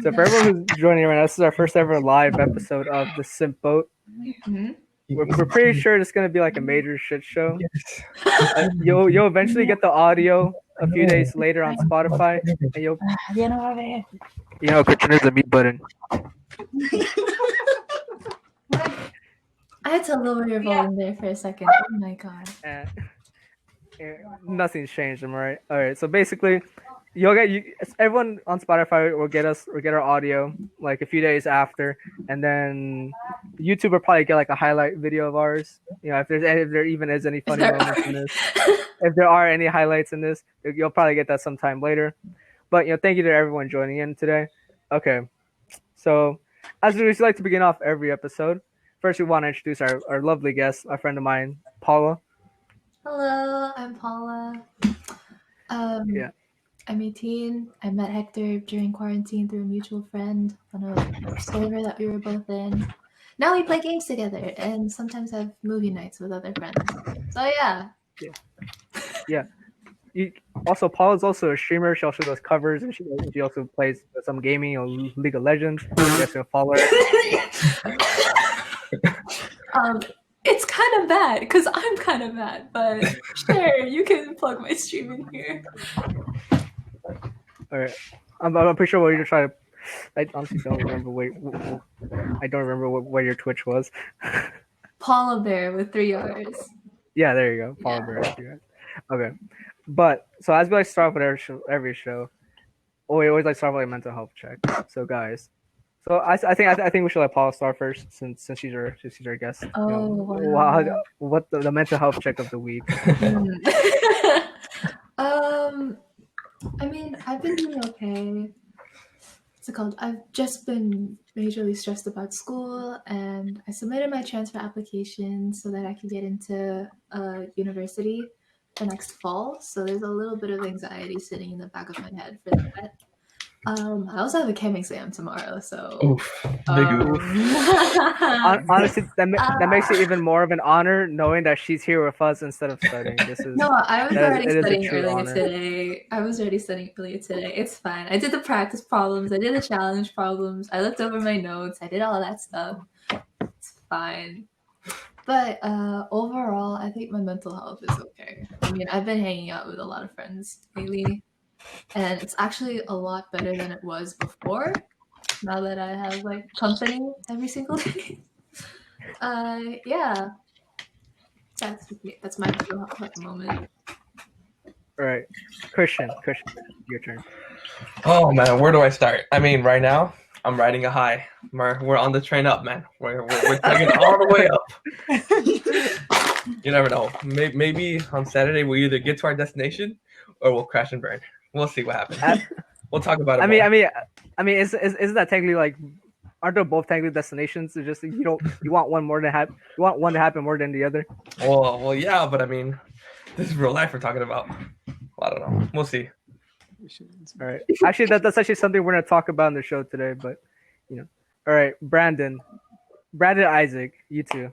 So for everyone who's joining right now, this is our first ever live episode of the Simp Boat. Mhm. We're pretty sure it's gonna be like a major shit show. You'll eventually get the audio a few days later on Spotify, and you'll Christian, there's a mute button. I had to lower your volume there for a second. Oh my god. Nothing's changed, am I right? All right. So basically, everyone on Spotify will get our audio like a few days after, and then YouTube will probably get like a highlight video of ours. If there even is any funny moments in this, if there are any highlights in this, you'll probably get that sometime later. But thank you to everyone joining in today. Okay, so as we like to begin off every episode, first we want to introduce our lovely guest, a friend of mine, Paula. Hello, I'm Paula. Yeah. I'm 18. I met Hector during quarantine through a mutual friend on a server that we were both in. Now we play games together and sometimes have movie nights with other friends. So yeah. Yeah. Also, Paula's also a streamer. She also does covers, and she also plays some gaming or League of Legends. You guys can follow her. It's kind of bad because I'm kind of bad, but sure, you can plug my stream in here. All right, I'm pretty sure what you're trying to. I honestly don't remember what your Twitch was. Paula Bear with 3 R's. Yeah, there you go, Paula Bear. Okay, but so as we like to start off with every show, we always like to start with a mental health check. So guys, I think we should let Paula start first since she's our guest. Wow. What the mental health check of the week? I mean, I've been doing okay. What's it called? I've just been majorly stressed about school, and I submitted my transfer application so that I could get into a university the next fall. So there's a little bit of anxiety sitting in the back of my head for that. I also have a chem exam tomorrow, so honestly, that makes it even more of an honor knowing that she's here with us instead of studying. I was already studying earlier today. It's fine. I did the practice problems. I did the challenge problems. I looked over my notes. I did all that stuff. It's fine. But overall, I think my mental health is okay. I mean, I've been hanging out with a lot of friends lately, and it's actually a lot better than it was before. Now that I have like company every single day. Yeah. That's my mental health at the moment. All right, Christian, your turn. Oh man, where do I start? I mean, right now I'm riding a high. We're on the train up, man. We're taking all the way up. You never know. Maybe on Saturday we'll either get to our destination or we'll crash and burn. We'll see what happens. We'll talk about it. I mean, isn't that technically like? Aren't they both technically destinations? It's just you want one more to happen. You want one to happen more than the other. Well, yeah, but I mean, this is real life we're talking about. I don't know. We'll see. All right. Actually, that's actually something we're gonna talk about in the show today. But all right, Brandon, Isaac, you two.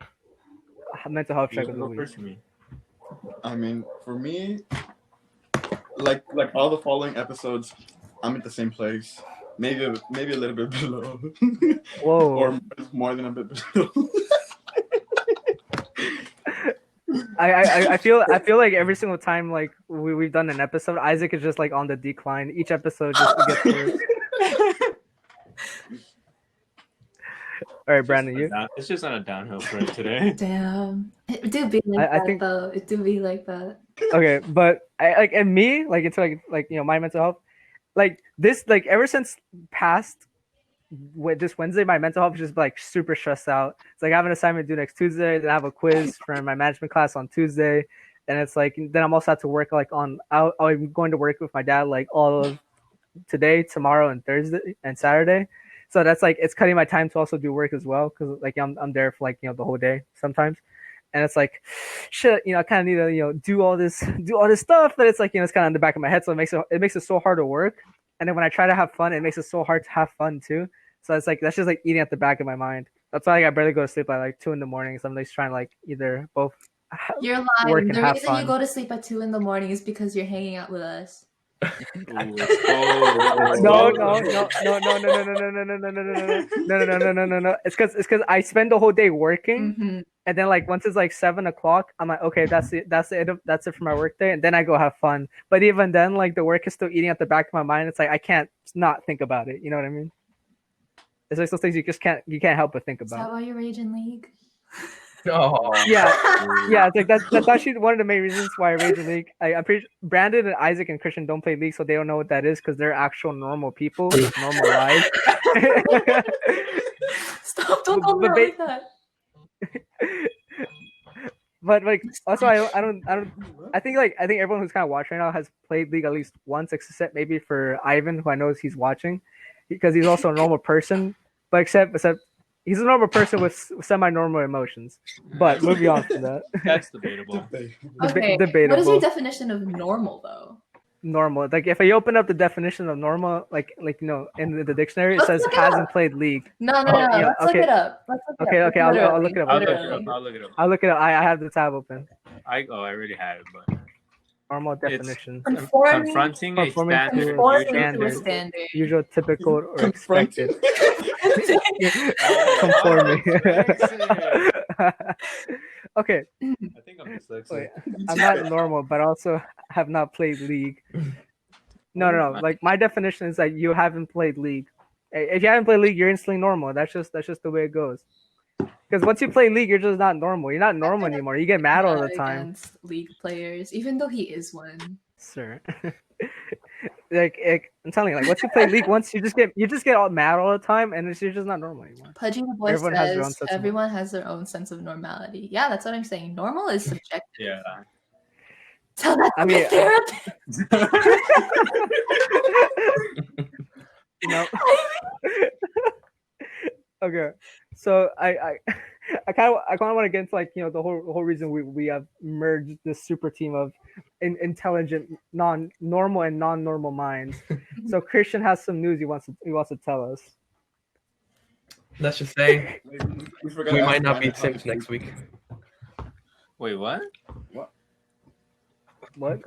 Mental health check of the week. For me. I mean, for me, like all the following episodes, I'm at the same place. Maybe a little bit below. Whoa. Or more than a bit below. I feel like every single time like we've done an episode, Isaac is just like on the decline. Each episode just gets worse. All right, Brandon, you. It's just on a downhill for it today. Damn, it do be like that though. It do be like that. Okay, but into my mental health, like this, like ever since past with this Wednesday, my mental health is just like super stressed out. It's like I have an assignment due next Tuesday, then I have a quiz for my management class on Tuesday, and it's like then I'm also have to work like I'm going to work with my dad like all of today, tomorrow, and Thursday and Saturday. So that's like it's cutting my time to also do work as well because like I'm there for like the whole day sometimes, and it's like shit. I kind of need to do all this stuff, but it's like it's kind of in the back of my head, so it makes it so hard to work. And then when I try to have fun, it makes it so hard to have fun too. So it's like that's just like eating at the back of my mind. That's why I barely go to sleep at like 2 a.m. So I'm like trying to like either both. You're lying. The reason you go to sleep at 2 a.m. is because you're hanging out with us. Ooh, exposed. No, Exposed. no, no, no, no, no, no, no, no, no, no, no, no, no. It's because I spend the whole day working, Mhm. and then like once it's like 7 o'clock, I'm like, okay, that's it for my work day, and then I go have fun. But even then, like the work is still eating at the back of my mind. It's like I can't not think about it. You know what I mean? It's like those things you can't help but think Is that about. why you're raging League? No. Yeah, yeah. It's like that's actually one of the main reasons why I rage in League. I'm pretty Brandon and Isaac and Christian don't play League, so they don't know what that is because they're actual normal people with normal lives. Stop! Don't call me But out like that. But like also I think everyone who's kind of watching right now has played League at least once, except maybe for Ivan, who I know he's watching, because he's also a normal person. But except he's a normal person with semi-normal emotions. But moving on from that, That's debatable. Okay, what is your debatable. definition of normal though? Normal, like if I open up the definition of normal, like in the dictionary, it Let's says look it hasn't up. played League. No. Yeah, Let's look okay. it up. Let's look it Okay, up. okay, I'll look it up. I'll look it Literally. up. I'll look it up. I'll look it up. I have the tab open. I already had it, but Normal it's definition. confronting a Conforming to standard Conforming usual. to a standard. standard. Usual, typical, or Confronting. expected. Conforming. Okay, I think I'm dyslexic. wait. I'm not normal, but also have not played League. No. Like my definition is that you haven't played League. If you haven't played League, you're instantly normal. That's just the way it goes. Because once you play League, you're just not normal. You're not normal anymore. You get mad all the time, Against League players, even though he is one. sir. I'm telling you, like once you play League, once you just get all mad all the time, and you're just not normal anymore. Pudgy the boy Everyone has their own says sense of- everyone has their own sense of normality. Yeah, that's what I'm saying. Normal is subjective. Yeah. Tell that I to mean, a therapist. No. Okay, so I kind of want to get into like the whole reason we have merged this super team of intelligent, normal and non-normal minds. So Christian has some news he wants to tell us. Let's just say forgot we to might ask not be Brandon how Sims next week. Wait, what? What?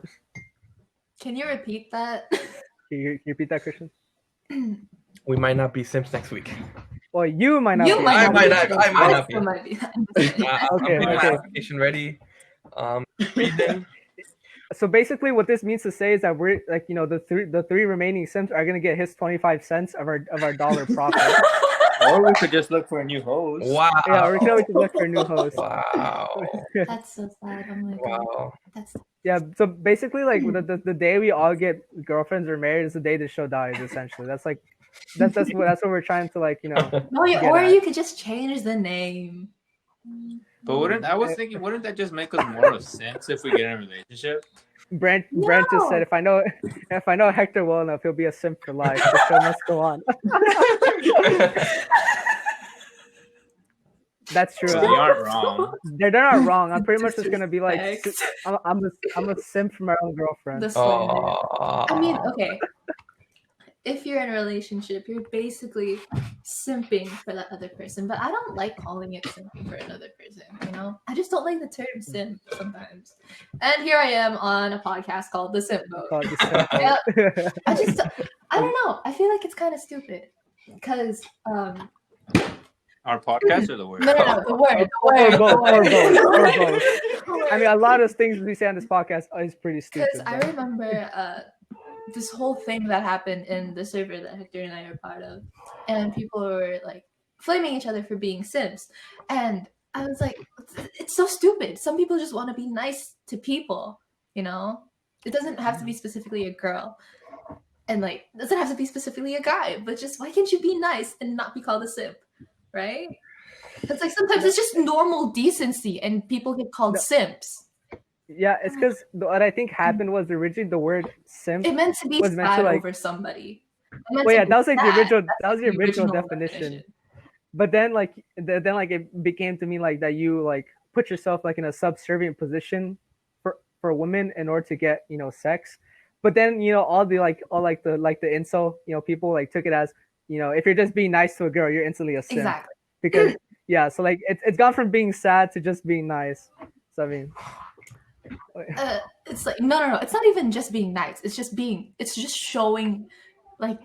Can you repeat that? Can you repeat that, Christian? We might not be Sims next week. Well, you might not. You be. might I not might be. not- I might not be. Also might be. I'm Okay, getting my okay. application ready. Everything. So basically, what this means to say is that we're like the three remaining Sims are gonna get his 25 cents of our dollar profit. Or we could just look for a new host. Wow. Yeah, or we can always look for a new host. Wow. That's so sad. Oh my god. Wow. That's Yeah, so basically, like the day we all get girlfriends or married is the day the show dies. Essentially, that's what we're trying to no, get or at. you could just change the name. But wouldn't that just make us more of Sims if we get in a relationship? Brent just said if I know Hector well enough, he'll be a simp for life. The show must go on. That's true. So they aren't wrong. They're not wrong. I'm pretty much just gonna be like, Disrespect. I'm a simp for my own girlfriend. The slander. Oh. I mean, okay. If you're in a relationship, you're basically simping for that other person. But I don't like calling it simping for another person, you know? I just don't like the term simp sometimes. And here I am on a podcast called The Simp Mode. Called the simp. Yeah. I don't know. I feel like it's kind of stupid. Because, Our podcast or the word? no, the word. Or both. I mean, a lot of things we say on this podcast is pretty stupid. Because I remember this whole thing that happened in the server that Hector and I are part of, and people were like flaming each other for being simps, and I was like, it's so stupid. Some people just want to be nice to people, you know. It doesn't have to be specifically a girl, and like it doesn't have to be specifically a guy. But just why can't you be nice and not be called a simp, right? It's like sometimes it's just normal decency, and people get called simps. Yeah, it's because what I think happened was originally the word simp. It meant to be was meant to, sad like- over somebody. Well, yeah, that was like the sad. original. That's That was the original definition. But then, like, it became to me like that you like put yourself like in a subservient position for women in order to get sex. But then all the incel people like took it as if you're just being nice to a girl, you're instantly a simp. Exactly. Because yeah, so like it's gone from being sad to just being nice. So I mean. it's like no. It's not even just being nice. It's just showing like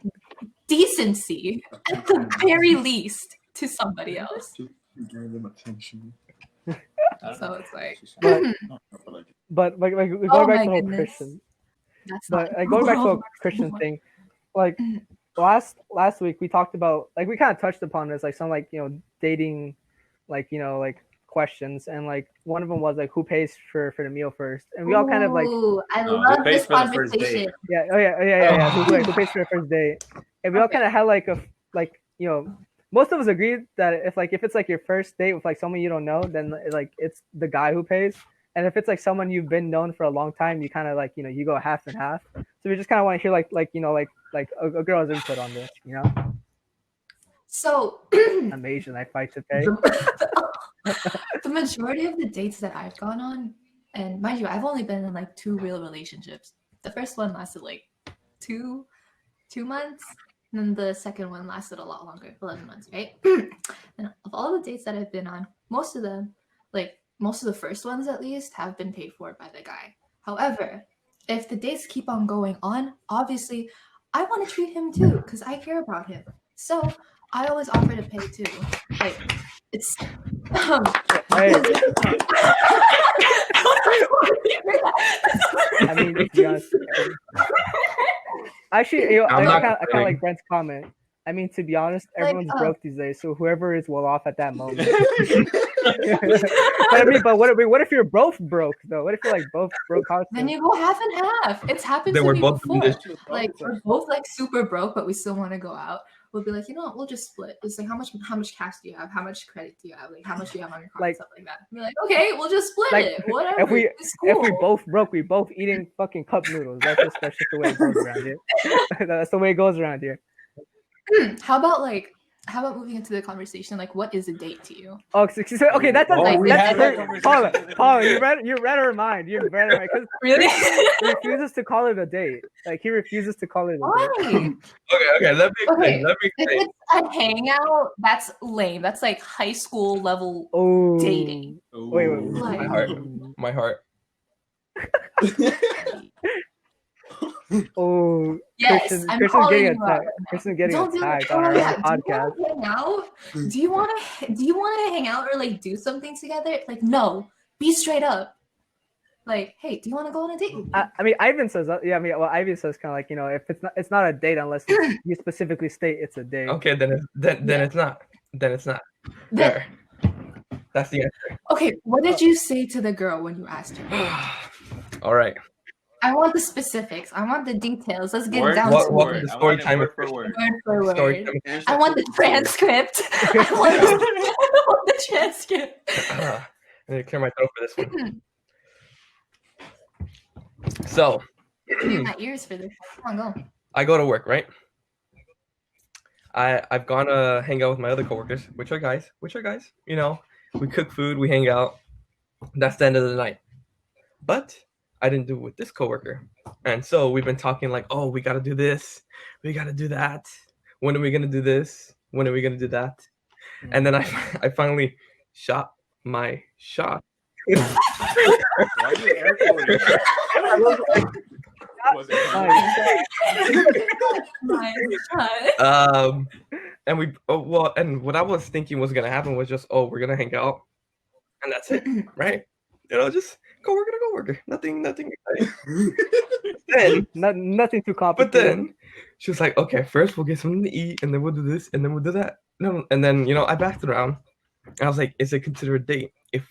decency at the very least to somebody else. Just give them attention. So it's like, but like going oh back my to the whole goodness, Christian, that's but not like going back to normal. a Christian thing, like last week we talked about, like, we kind of touched upon this, like some, like, dating, like, like questions, and like one of them was like, who pays for the meal first, and we all kind of like, Ooh, I who love pays this for the first conversation. date? yeah, who pays for the first date, and we all Okay. kind of had like most of us agreed that if it's like your first date with like someone you don't know, then like it's the guy who pays. And if it's like someone you've been known for a long time, you kind of like, you go half and half. So we just kind of want to hear like a girl's input on this, So I'm Asian, I fight to pay. the majority of the dates that I've gone on, and mind you, I've only been in like 2 real relationships. The first one lasted like two months, and then the second one lasted a lot longer, 11 months, right? And of all the dates that I've been on, most of them, like most of the first ones at least, have been paid for by the guy. However, if the dates keep on going on, obviously I want to treat him too because I care about him. So I always offer to pay too. Like it's Hey, I mean, to be honest, actually, I'm I not kind of kidding. like Brent's comment. I mean, to be honest, Like, everyone's broke these days, so whoever is well off at that moment. But I mean, what if you're both broke though? What if you're like both broke? then you go half and half. It's happened They to were me both doing before. this. Like we're both like super broke, but we still want to go out. We'll be like, you know what? We'll just split. It's like how much cash do you have? How much credit do you have? Like how much do you have on your card? Like- Stuff like that. We're like, okay, we'll just split Like, it. Whatever. It's if we cool. both broke, we both eating fucking cup noodles. That's just the way it goes around here. That's the way it goes around here. How about moving into the conversation? Like, what is a date to you? Oh, so she said, okay, that doesn't. Oh, we had that Paula, you read her mind. You read her mind because Really? he refuses to call it a date. Like he refuses to call it a date. Why? Okay, let me explain. Okay. Let me If explain. it's a hangout, that's lame. That's like high school level Oh, dating. Wait. Like- My heart. My heart. Oh, Yes, Christian, I'm Christian's calling getting you out attacked. right now. Christian's getting Don't do it. attacked Oh, on our yeah. own Do you podcast. want to hang out? Do you want to hang out or like do something together? Like, no. Be straight up. Like, hey, do you want to go on a date with me? I mean, Ivan says, Ivan says kind of like, if it's not a date unless you specifically state it's a date. Okay, then it's not. Then it's not. Then- There. That's the answer. Okay, what did you say to the girl when you asked her? All right. I want the specifics. I want the details. Let's get Word down What- to what- it. the story time word of for word. Word for word. Story time. I want the transcript. I want the transcript. I need to clear my throat for this one. So, Clear my ears for this. Come on, go. I go to work, right? I've gone to hang out with my other coworkers, which are guys. You know, we cook food, we hang out. That's the end of the night. But I didn't do it with this coworker, and so we've been talking like, oh, we got to do this, we got to do that. When are we gonna do this? When are we gonna do that? And then I finally shot my shot. Why are you air quoting? Was it? My God. And and what I was thinking was gonna happen was just, oh, we're gonna hang out, and that's it, right? You know, just coworker. Nothing exciting. Then, Nothing too but complicated. then she was like, okay, first we'll get something to eat, and then we'll do this, and then we'll do that. No, and then I backed around, and I was like, is it considered a date? If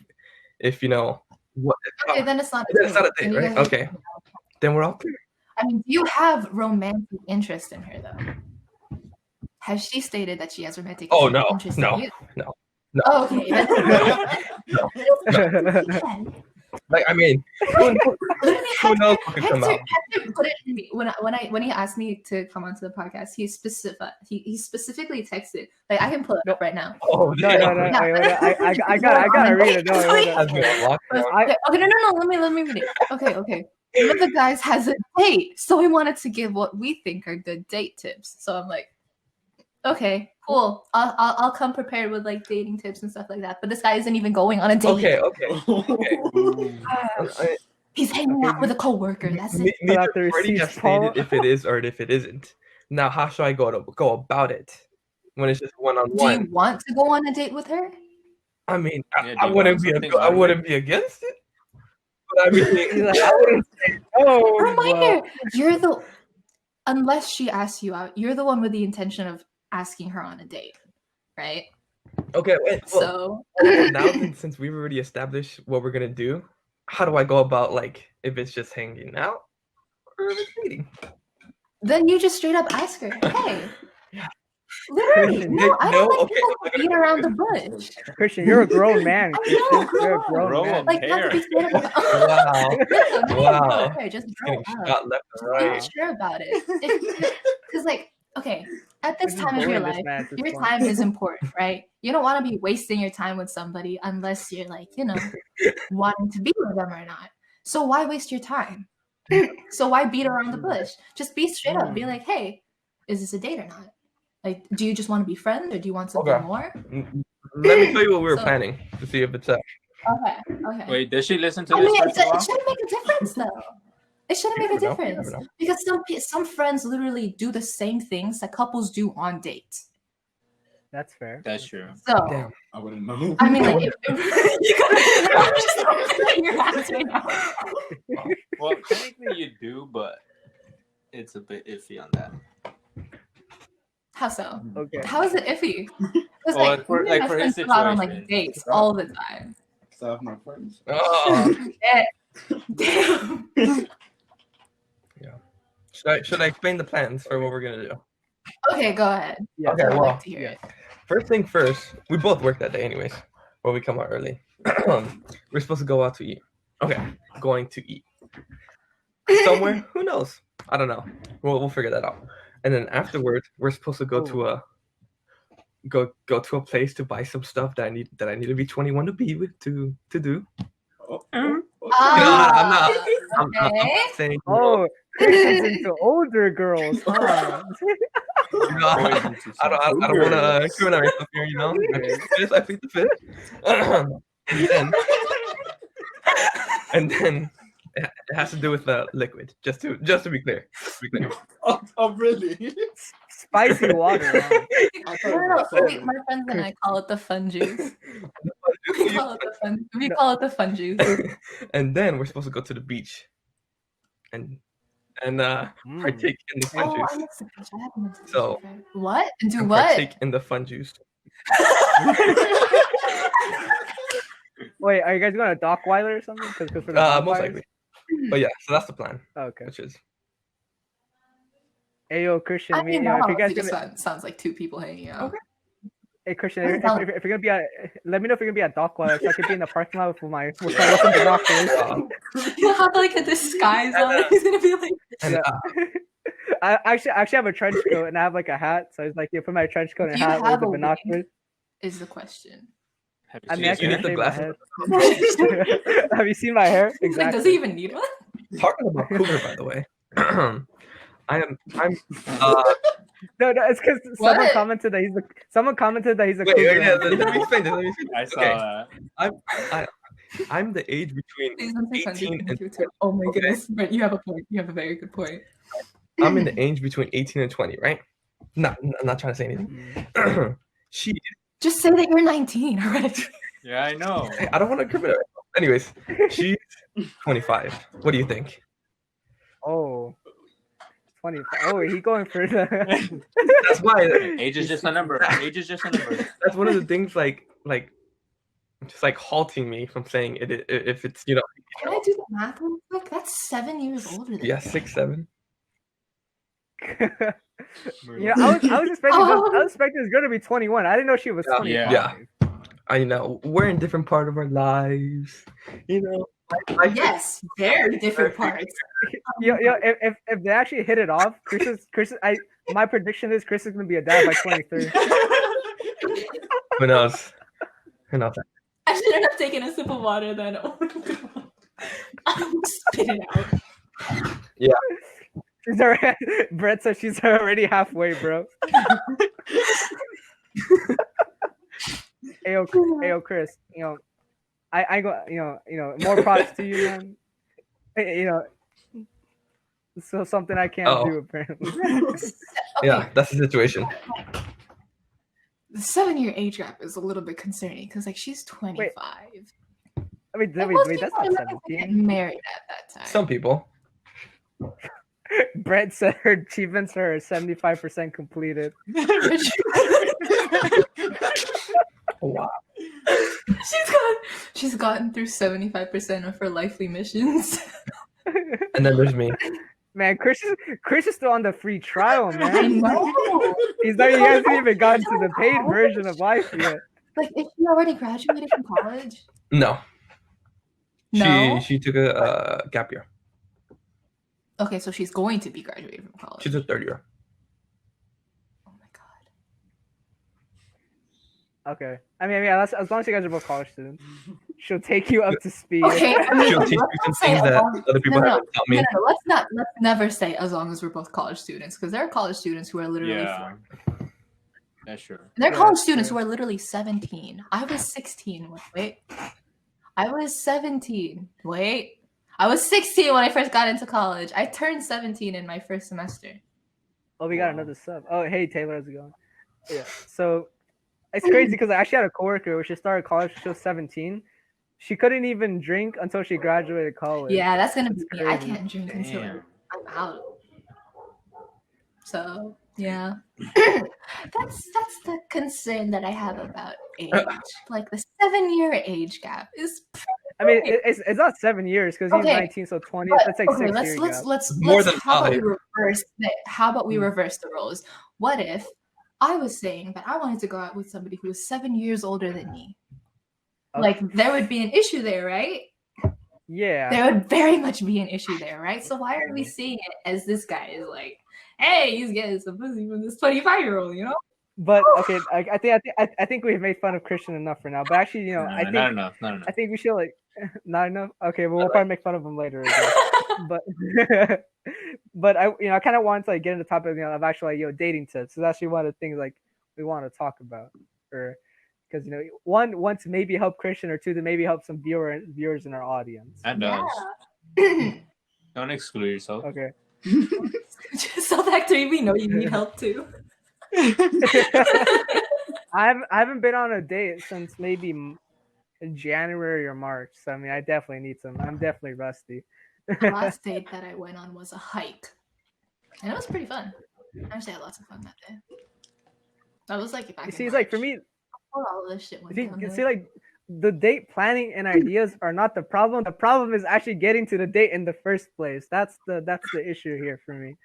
what? Okay, then it's not a Then date. it's not a Then date, you right? guys- Okay, then we're all clear. I mean, do you have romantic interest in her though? Has she stated that she has romantic Oh, no, interest no, in you? no. Oh, okay. Like, I mean, who Literally, knows what could come out? Hector put it in me when he asked me to come onto the podcast. He specifically texted. Like I can pull it up right now. Oh, No, damn. wait, I gotta read it. No, wait, Has been locked down. Okay, no. Let me read it. Okay. One of the guys has a date, so we wanted to give what we think are good date tips. So I'm like, okay, cool. I'll come prepared with like dating tips and stuff like that. But this guy isn't even going on a date. Okay. He's hanging out with a coworker. That's it. Fill out the Neither party receipts, has Paul. stated if it is or if it isn't. Now, how should I go about it when it's just one on Do you one? want to go on a date with her? I mean, Yeah, I do you wouldn't want be something I right wouldn't be against it. But I mean, He's like, I wouldn't say no. Reminder: you're the unless she asks you out, you're the one with the intention of asking her on a date, right? okay. Wait, So now since we've already established what we're gonna do, how do I go about like if it's just hanging out or if it's dating? then you just straight up ask her, "Hey." Yeah. Literally, Christian, no, I don't like okay, people I'm to beat around the bush. Christian, you're a grown man. I Christian. know, grow You're a up. grown Grow man. up. Like not to be scared about it. Wow. No, Wow. okay, just Just grow getting up. shot left and Just right. be sure about it. Because like, okay, at this We're just time of your bullying this life, man at this your point. time is important, right? You don't want to be wasting your time with somebody unless you're like, wanting to be with them or not. So why waste your time? So why beat around the bush? Just be straight up. Be like, hey, is this a date or not? Like, do you just want to be friends or do you want something Okay. more? Let me tell you what we were So- planning to see if it's Okay. Wait, does she listen to I this mean, first of all? it shouldn't make a difference though. It shouldn't You make a never know, you difference never know. because some friends literally do the same things that couples do on dates. That's fair. That's true. So Damn. I wouldn't know. I mean, like, you got your hands right now. Well, technically you do, but it's a bit iffy on that. How so? Okay. How is it iffy? Because Well, like, for- me like, and my for his friends go out on like situation. dates all the time. So I have no friends. Oh. Damn. Should I explain the plans for what we're gonna do? Okay, go ahead. Yeah. Okay, I would well, like to hear it. first thing first, we both work that day anyways. When we come out early. We're supposed to go out to eat. Okay, going to eat. Somewhere? Who knows? I don't know. We'll figure that out. And then afterwards, we're supposed to go to a to a place to buy some stuff that I need to be 21 to be with to do. Oh, I'm not Okay. saying Oh, Christian's into older girls, huh? no, Boys into I don't want to incriminate myself here, you know. I plead the fifth. and then it has to do with the liquid. Just to be clear. oh, really? Spicy water. Huh? I thought No, it no, was no. solid. My friends and I call it the fun juice. We call it the fun juice. And then we're supposed to go to the beach and partake in the fun Oh, juice. I missed the beach. I haven't been to the So- beach before. What? And do And what? partake in the fun juice. Wait, are you guys going to Dockweiler or something? Because for the Most bonfires? likely. But yeah, so that's the plan. Okay. Which is Hey, yo, Christian. I mean, if you guys it just gonna, sounds like two people hanging out. Okay. hey, Christian, That's if valid. you're gonna be at, let me know if you're gonna be at Dockweiler so I could be in the parking lot with my little binoculars. He'll have like a disguise on. He's gonna be like, and Yeah. I actually have a trench coat and I have like a hat, so it's like you put my trench coat and You hat with have the a wig? binoculars. is the question. Have you I mean, seen I his can need hair? the shave my glasses. head. Have you seen my hair? He's like, does Exactly. he even need one? talking about cougar, by the way. I'm No, it's because What? someone commented that he's a wait, cougar. yeah, let me explain this. Let me explain I this. saw Okay, that. I'm the age between Please don't say fun 18 juice. and Oh my okay. goodness. But you have a point. You have a very good point. I'm in the age between 18 and 20, right? I'm not trying to say anything. She Just say that you're 19 already. Yeah, I know. I don't want to incriminate myself. Anyways, she's 25. What do you think? Oh. 25. Oh, he going for the. That's why Age is just a number. Age is just a number. that's one of the things like just like halting me from saying it if it's Can I do the math real quick? That's 7 years older than yeah, you. 6, 7. Yeah, I was expecting it was gonna be 21. I didn't know she was Yeah. 25. Yeah. I know we're in different part of our lives, you know. Yes, very different parts. Yo, if they actually hit it off, my prediction is Chris is gonna be a dad by 23. Who knows? Who knows? I shouldn't have taken a sip of water then. Oh my god. I'm spit it out. She's already, Brett said she's already halfway, bro. Ayo, Chris, I go, more props to you, man. You know, so something I can't Oh. do apparently. Okay, Yeah, that's the situation. the 7-year age gap is a little bit concerning because like she's 25. I mean, Like, wait, most wait, that's people not in America get 17. married at that time. Some people. Brent said her achievements are 75% completed. Wow. She's gotten through 75% of her lifely missions. And then there's me. Man, Chris is still on the free trial, I man. know. He hasn't even gotten to the paid version of life yet. Like, is she already graduated from college? No. No. She took a gap year. Okay, so she's going to be graduated from college. She's a third year. Oh my god. Okay. I mean, yeah, as long as you guys are both college students, she'll take you up to speed. Okay, I mean, She'll teach you some things that other people haven't taught me. No, let's never say as long as we're both college students, because there are college students who are literally Yeah. That's true. There are Yeah, college that's students true. who are literally 17. I was 16. Wait. I was 17. Wait. I was 16 when I first got into college. I turned 17 in my first semester. Oh, we got another sub. Oh, hey Taylor, how's it going? Yeah. So it's crazy because I actually had a coworker where she started college. She was 17. She couldn't even drink until she graduated college. Yeah, that's gonna be That's me. I crazy. can't drink until Damn. I'm out. So yeah. that's the concern that I have about age. Like the 7-year age gap is I mean, it's not 7 years because he's Okay, 19, so 20. but, That's like okay, 6 let's years. let's let's More let's than how about we 5. reverse that? How about we Hmm. reverse the roles? What if I was saying that I wanted to go out with somebody who was 7 years older than me? Okay. Like there would be an issue there, right? Yeah. There would very much be an issue there, right? So why are we seeing it as this guy is like, hey, he's getting some pussy from this 25-year-old, you know? But okay, I think we've made fun of Christian enough for now. But actually, you know, Nah, I think not enough. Not enough. I think we should like not enough. Okay, well, we'll probably make fun of him later. But but I kind of want to like get into the topic of actually like dating tips. So that's actually one of the things like we want to talk about, or because one to maybe help Christian, or two to maybe help some viewers in our audience. That does. Don't exclude yourself. Okay. So Factory, we know you need help too. I haven't been on a date since maybe January or March. So I mean, I definitely need some. I'm definitely rusty. The last date that I went on was a hike, and it was pretty fun. I actually had lots of fun that day. That was like back You in see, it's like for March, me, before all of this shit went down. you see, like the date planning and ideas are not the problem. The problem is actually getting to the date in the first place. That's the issue here for me.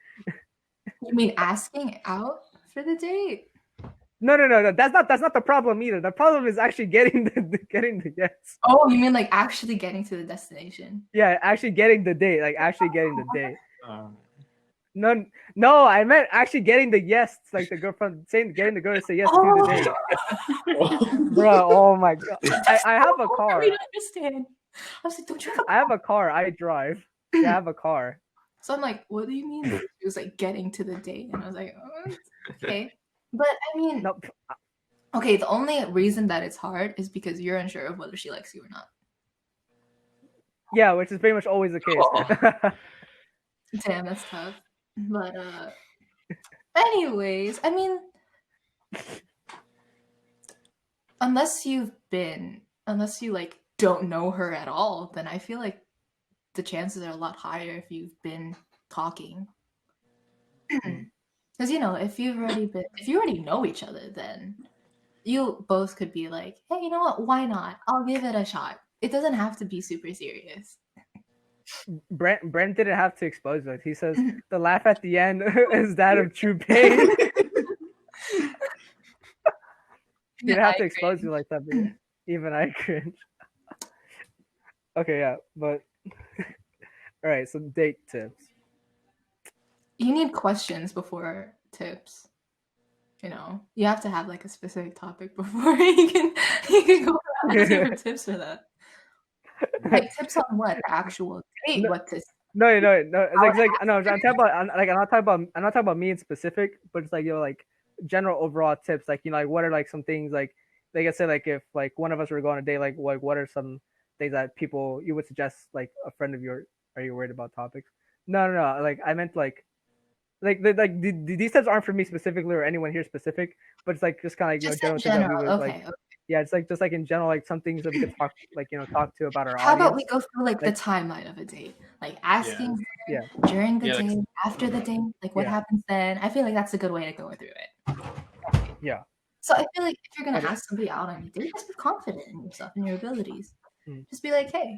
You mean asking out for the date? No. That's not the problem either. The problem is actually getting the yes. Oh, you mean like actually getting to the destination? Yeah, actually getting the date. Like actually getting the date. Um, No, I meant actually getting the yes. Like the girlfriend getting the girl to say yes to the date. Bro, oh my god. I have a car. I don't understand. I was like, don't you have a I have a car. I drive. Yeah, I have a car. So I'm like, what do you mean? It was like getting to the date, and I was like, oh, okay. But I mean, No, okay. The only reason that it's hard is because you're unsure of whether she likes you or not. yeah, which is pretty much always the case. Damn, that's tough. But anyways, I mean, unless you like don't know her at all, then I feel like the chances are a lot higher if you've been talking. Because if you already know each other, then you both could be like, hey, you know what? Why not? I'll give it a shot. It doesn't have to be super serious. Brent didn't have to expose it. He says the laugh at the end is that of true pain. He didn't have to expose you like that, but even I cringe. Okay, yeah, but all right. So date tips. You need questions before tips. You have to have like a specific topic before you can go around asking for tips for that. Like tips on what? Actual date? No. What to? No. It's like no. I'm not talking about me in specific, but it's like like general overall tips. Like like what are like some things like I said, like if like one of us were going on a date, like what are some things that you would suggest like a friend of yours are you worried about topics? No. Like I meant like these tips aren't for me specifically or anyone here specific, but it's like just kind of like Just general in things that we general. would Okay. like. Yeah, it's like just like in general, like some things that we could talk talk to about our How audience. about we go through like the Like- timeline of a date, like asking her Yeah. during the Yeah, like- date, after the date, like what Yeah. happens then. I feel like that's a good way to go through it. Yeah. So I feel like if you're gonna Okay. ask somebody out on a date, just be confident in yourself and your abilities. Mm. Just be like, hey,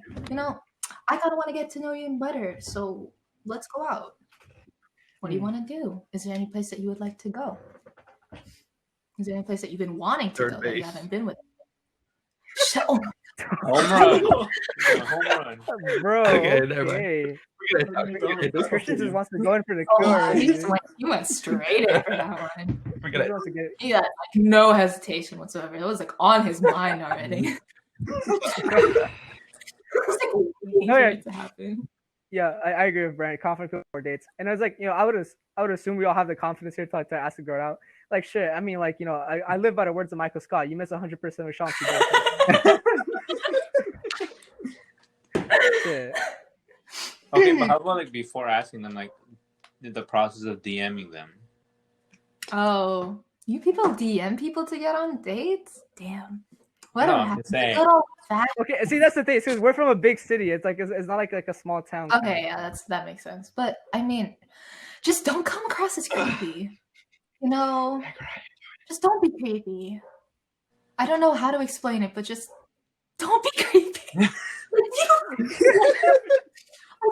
I kind of want to get to know you better, so let's go out. What do you Mm. want to do? Is there any place that you would like to go? Is there any place that you've been wanting to Third go that you base. haven't been with? Oh, Home run. Yeah, home run. Bro, Okay, never mind. okay. We gotta talk. We gotta talk. Christian just wants to go in for the oh kill wow, already. he went straight in for that one. We He gotta. wants to get He had like no hesitation whatsoever. It was like on his mind already. It was like waiting No, for yeah. it to happen. Yeah, I agree with Brian. Confident people for dates, and I was like, I would assume we all have the confidence here to ask a girl out. Like shit, I mean, like I live by the words of Michael Scott. You miss 100% of Chauncey. Shit. Okay, but how about like before asking them, like the process of DMing them? Oh, you people DM people to get on dates? Damn. What No, don't I'm happen? just saying. Good old fat- Okay, see that's the thing, because we're from a big city. It's like it's not like a small town. Okay, yeah, that makes sense. But I mean, just don't come across as creepy. Just don't be creepy. I don't know how to explain it, but just don't be creepy.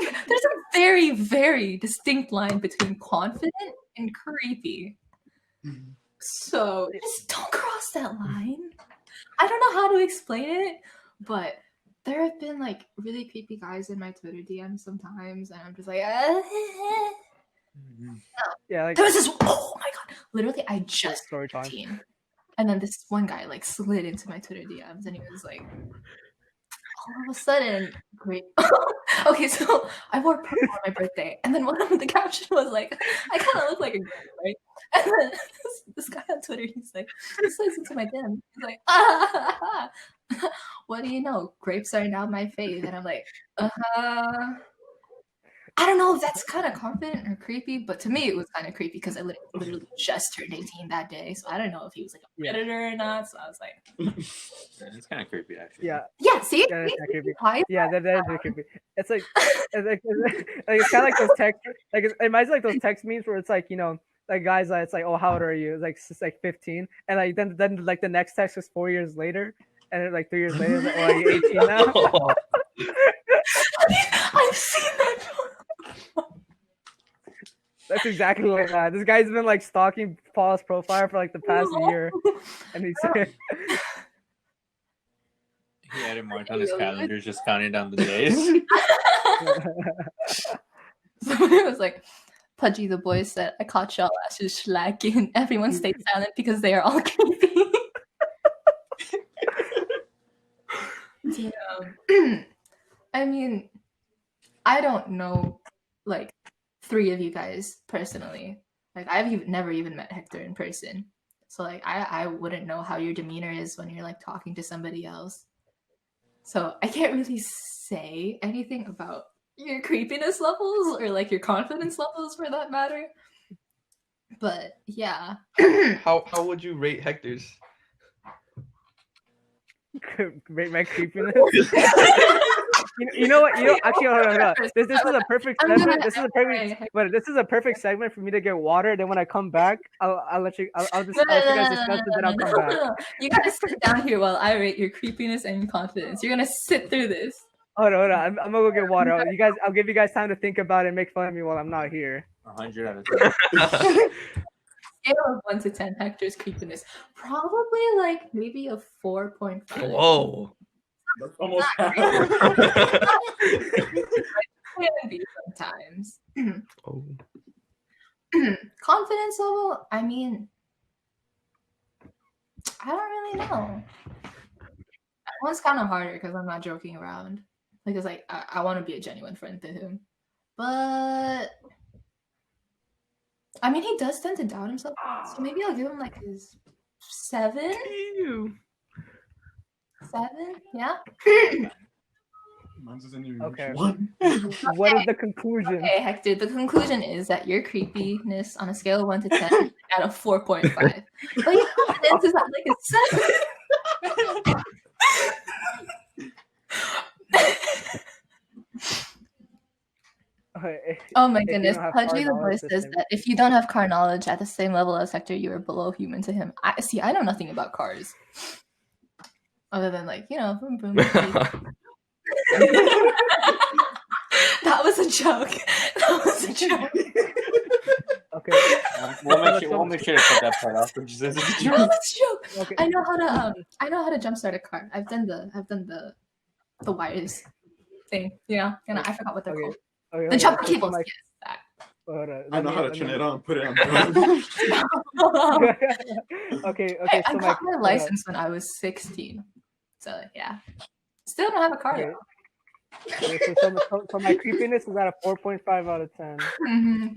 Like, there's a very, very distinct line between confident and creepy. So just don't cross that line. I don't know how to explain it, but there have been like really creepy guys in my Twitter DMs sometimes, and I'm just like, Yeah, like there was this. Oh my god! Literally, I just story time. 15, and then this one guy like slid into my Twitter DMs, and he was like, all of a sudden, great. Okay, so I wore purple on my birthday, and then one of the caption was like, I kind of look like a girl, right? And then this guy on Twitter, he slides into my DM. He's like, what do you know? Grapes are now my fave. And I'm like, I don't know if that's kind of confident or creepy, but to me it was kind of creepy because I literally just turned 18 that day, so I don't know if he was like a predator or not. So I was like, It's kind of creepy, actually. Yeah. yeah, see, Yeah, that's not creepy. Why? Yeah, that is really creepy. It's like it's kind of like those text, like it reminds me like those text memes where it's like like guys, it's like, oh, how old are you? It's like 15, and like then like the next text is 4 years later, and then, like 3 years later, it's like, oh, are you 18 now? I've seen that. That's exactly what this guy's been like stalking Paul's profile for like the past year, and he's He added March on his calendar, just counting down the days. Somebody was like, Pudgy the boy said, I caught y'all asses slacking. Everyone stayed silent because they are all creepy. I mean, I don't know, like, 3 of you guys personally. Like, I've never even met Hector in person. So, like, I wouldn't know how your demeanor is when you're, like, talking to somebody else. So, I can't really say anything about your creepiness levels or, like, your confidence levels for that matter. But, yeah. How would you rate Hector's? rate my creepiness. You know what? Actually, hold on. This is a perfect segment. This is a perfect segment for me to get water. Then when I come back, I'll let you. I'll just let you guys discuss it. Then I'll come back. You gotta sit down here while I rate your creepiness and your confidence. You're gonna sit through this. Hold on. I'm gonna go get water. I'll give you guys time to think about it and make fun of me while I'm not here. 100 out of 10. Scale of 1 to 10, Hector's creepiness. Probably like maybe a 4.5. Whoa. That's almost Can be sometimes. Oh. Confidence level, I mean, I don't really know. That one's kind of harder because I'm not joking around. Because like I want to be a genuine friend to him, but I mean he does tend to doubt himself, so maybe I'll give him like his 7. Ew. 7, yeah. Mine doesn't even Okay. reach 1. What is the conclusion? Okay, Hector, the conclusion is that your creepiness on a scale of 1 to 10 is at a 4.5. But your confidence is at like a 7. Okay, Oh my if you goodness. don't have Pudgy the car boy knowledge, says that if you don't have car knowledge at the same level as Hector, you are below human to him. I know nothing about cars. Other than like, boom boom. beep. That was a joke. That was a joke. Okay. We'll make sure to put that part off. Which says it's a joke. That was a joke. Okay. I know how to jumpstart a car. I've done the wires thing, and I forgot what they're Okay. called. Okay, The jumper so cables. my- Yes, that. hold on, I know how to let turn me- it on, put it on. okay. I So got my license when I was 16. So yeah. Still don't have a car Okay. though. Okay, so my creepiness is at a 4.5 out of 10.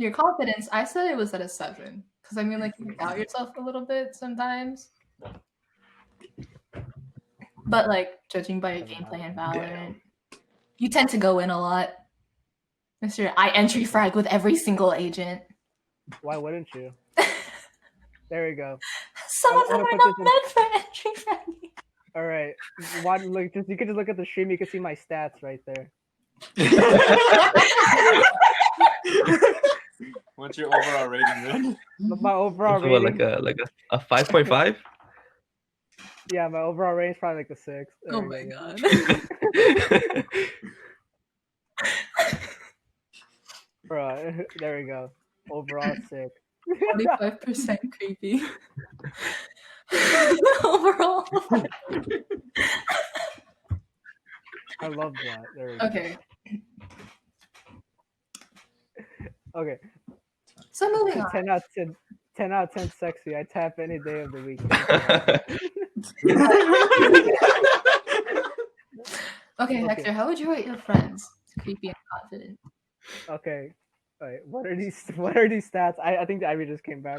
Your confidence, I said it was at a 7. Because I mean, like, you doubt yourself a little bit sometimes. But like, judging by your gameplay in Valorant, you tend to go in a lot. Mr. I entry frag with every single agent. Why wouldn't you? There we go. Some I'm of them gonna are put not this in- meant for entry fragging. All right. You can just look at the stream. You can see my stats right there. What's your overall rating, man? My overall What, rating. like a 5.5? Yeah, my overall rating is probably like a 6. There Oh we my go. god. Bro, there we go. Overall 6. 45% creepy. Overall. I love that. There we go. Okay. Okay. So moving on. 10 out of 10. 10 out of 10 sexy. I tap any day of the week. Okay, Hector, how would you rate your friends? Creepy and confident. Okay. All right. What are these stats? I think the Ivy just came back.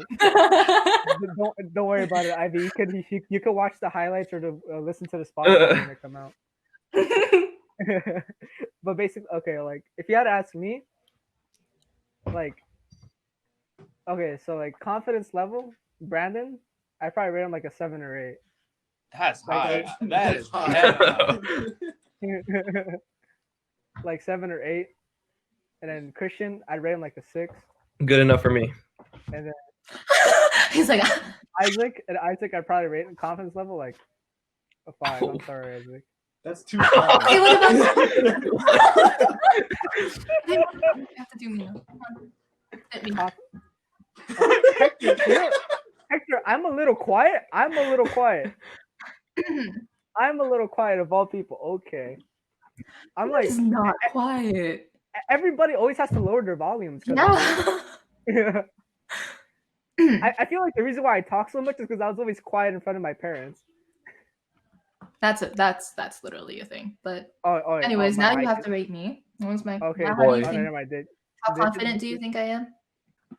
Don't worry about it, Ivy. You could watch the highlights or listen to the Spotify when they come out. But basically, okay, like if you had to ask me, like, okay, so like confidence level, Brandon, I probably rate him like a 7 or 8. That's Like, high. That is high. high. Like 7 or 8, and then Christian, I'd rate him like a 6, Good enough for me. and then He's like, Isaac, I'd probably rate him confidence level like a 5. I'm sorry, Isaac. That's too high. okay, what about you have to do me now. Hit me. Hector, I'm a little quiet. I'm a little quiet of all people. Okay. I'm like, He's not quiet. everybody always has to lower their volumes. Yeah. I feel like the reason why I talk so much is because I was always quiet in front of my parents. That's literally a thing. But Oh, anyways, now you mic have is- to rate me. What's my Okay, now, boy. how, do you never think, mind. how confident do you think I am?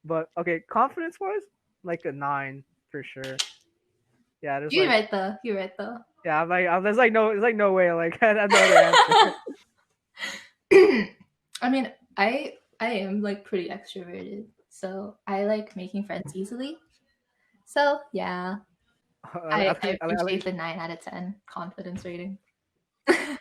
But okay, confidence wise, like a 9 for sure. Yeah, there's You're like, right though. yeah, there's like no way. Like I have no other answer. I mean, I am like pretty extroverted, so I like making friends easily. So yeah, I appreciate the 9 out of 10 confidence rating.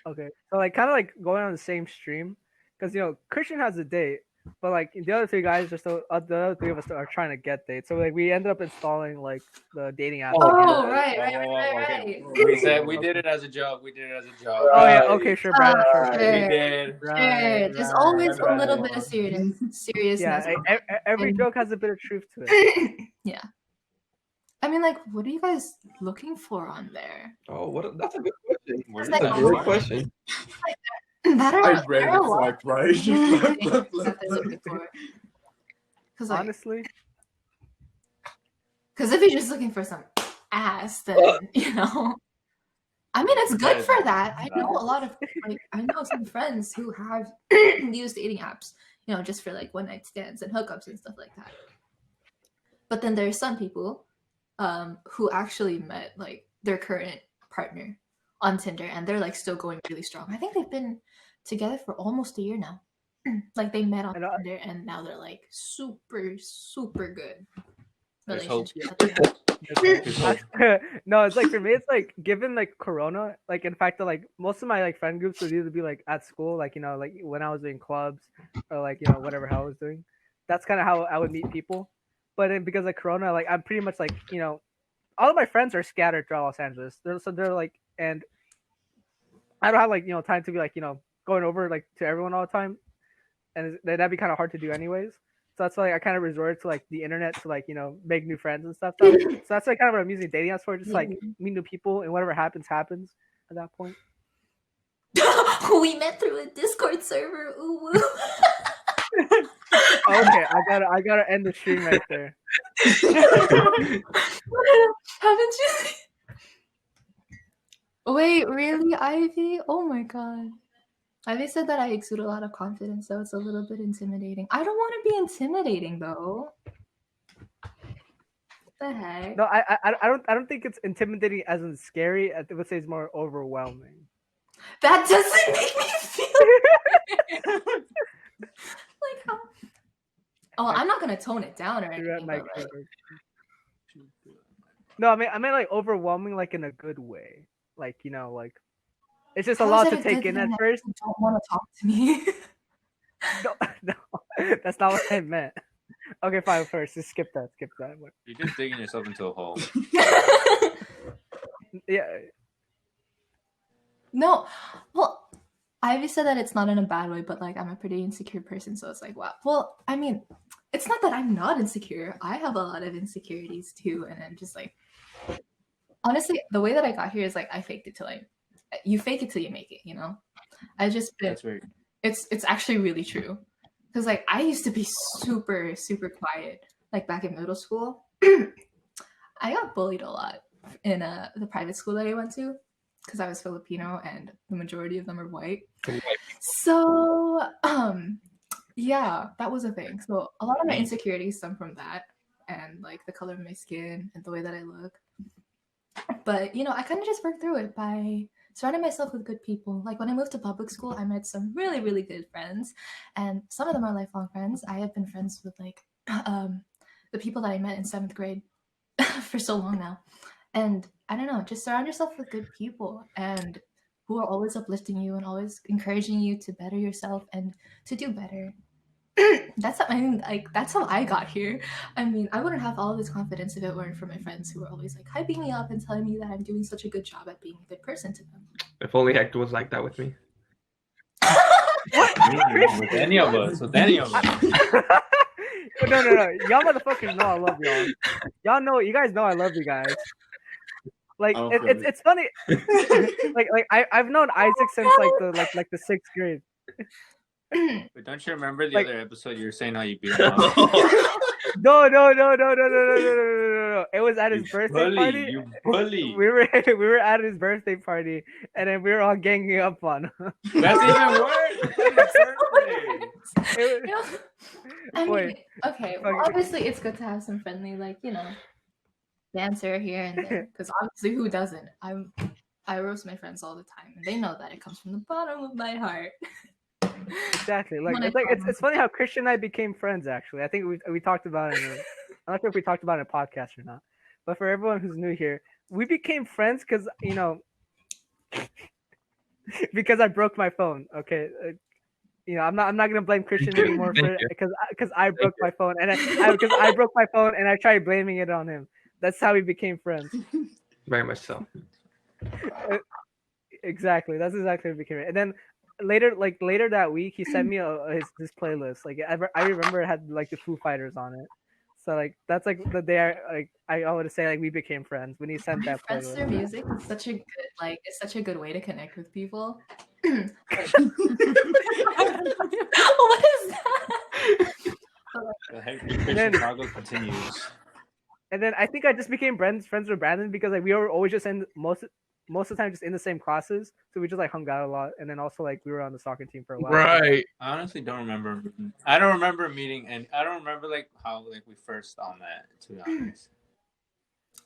Okay, so like kind of like going on the same stream, because Christian has a date, but like the other 3 guys are still the other 3 of us are trying to get dates. So like we ended up installing like the dating app. Oh, right. Okay. We did it as a joke. Oh yeah, okay, sure, Brandon, sure. We did. Right, There's right, always a right. little bit of seriousness. Yeah, every joke has a bit of truth to it. Yeah. I mean, like, what are you guys looking for on there? Oh, that's a good question. Where That's did like That's a great question. That are, I there read are a it lot like of right. things that they're looking for. Because like, Honestly, if you're just looking for some ass, then I mean, it's good for that. I know a lot of I know some friends who have used dating apps, just for like one night stands and hookups and stuff like that. But then there's some people who actually met like their current partner on Tinder and they're like still going really strong. I think they've been together for almost a year now. Like they met on And, Tinder and now they're like super, super good There's hope. relationship. At the end. There's hope. no, it's like for me, it's like given like Corona, like in fact, like most of my like friend groups would either be like at school, like like when I was doing clubs or like whatever hell I was doing. That's kind of how I would meet people. But then because of Corona, like I'm pretty much like all of my friends are scattered throughout Los Angeles. They're like, and I don't have like time to be like going over like to everyone all the time, and that'd be kind of hard to do anyways. So that's why I kind of resorted to like the internet to like make new friends and stuff. So that's like kind of what I'm using dating apps for, just like meet new people, and whatever happens happens at that point. We met through a Discord server. Ooh. Okay, I gotta end the stream right there. Haven't you? Wait, really, Ivy? Oh my god. Ivy said that I exude a lot of confidence, so it's a little bit intimidating. I don't want to be intimidating though. What the heck? No, I don't think it's intimidating as in scary. I would say it's more overwhelming. That doesn't make me feel like how. Oh, I'm not gonna tone it down or anything. But like... No, I mean like overwhelming, like in a good way. Like like it's just a lot to take in at first. You don't want to talk to me. No, that's not what I meant. Okay, fine. First, just skip that. You're just digging yourself into a hole. Yeah. No, well, Ivy said that it's not in a bad way, but like I'm a pretty insecure person, so it's like, wow. Well, I mean, it's not that I'm not insecure. I have a lot of insecurities too, and I'm just like, honestly, the way that I got here is like I faked it till you fake it till you make it, I just been. That's right. It's actually really true, because like I used to be super, super quiet, like back in middle school. I got bullied a lot in the private school that I went to, because I was Filipino and the majority of them are white. So yeah, that was a thing. So a lot of my insecurities stem from that, and like the color of my skin and the way that I look. But I kind of just worked through it by surrounding myself with good people. Like when I moved to public school, I met some really, really good friends, and some of them are lifelong friends. I have been friends with like the people that I met in 7th grade for so long now. And I don't know, just surround yourself with good people and who are always uplifting you and always encouraging you to better yourself and to do better. That's how I got here. I mean, I wouldn't have all this confidence if it weren't for my friends who were always like hyping me up and telling me that I'm doing such a good job at being a good person to them. If only Hector was like that with me. With any of us. No. Y'all motherfuckers know I love y'all. Y'all know, you guys know I love you guys. Like it's funny. like I've known Isaac since like the 6th grade. But don't you remember the other episode you were saying how you beat him up? No. It was at his birthday party. You bully. We were at his birthday party, and then we were all ganging up on him. That's even worse. I mean, okay. Well, obviously, it's good to have some friendly, banter here and there. Because obviously, who doesn't? I roast my friends all the time, and they know that it comes from the bottom of my heart. Exactly. It's funny how Christian and I became friends. Actually, I think we talked about it. I'm not sure if we talked about it in a podcast or not. But for everyone who's new here, we became friends because because I broke my phone. Okay, I'm not gonna blame Christian anymore for it because I broke my phone and I broke my phone and I tried blaming it on him. That's how we became friends. Very much so. Exactly. That's exactly how we became. And then later that week, he sent me his playlist. Like I remember it had like the Foo Fighters on it. So like that's like the day I would say like we became friends when he sent that playlist. Friends through music is such a good way to connect with people. What is that? The Christian struggle continues. And then I think I just became friends with Brandon because like we were always just in most of the time just in the same classes, so we just like hung out a lot, and then also like we were on the soccer team for a while. Right. I honestly don't remember. I don't remember meeting, and I don't remember like how like we first on that. To be honest.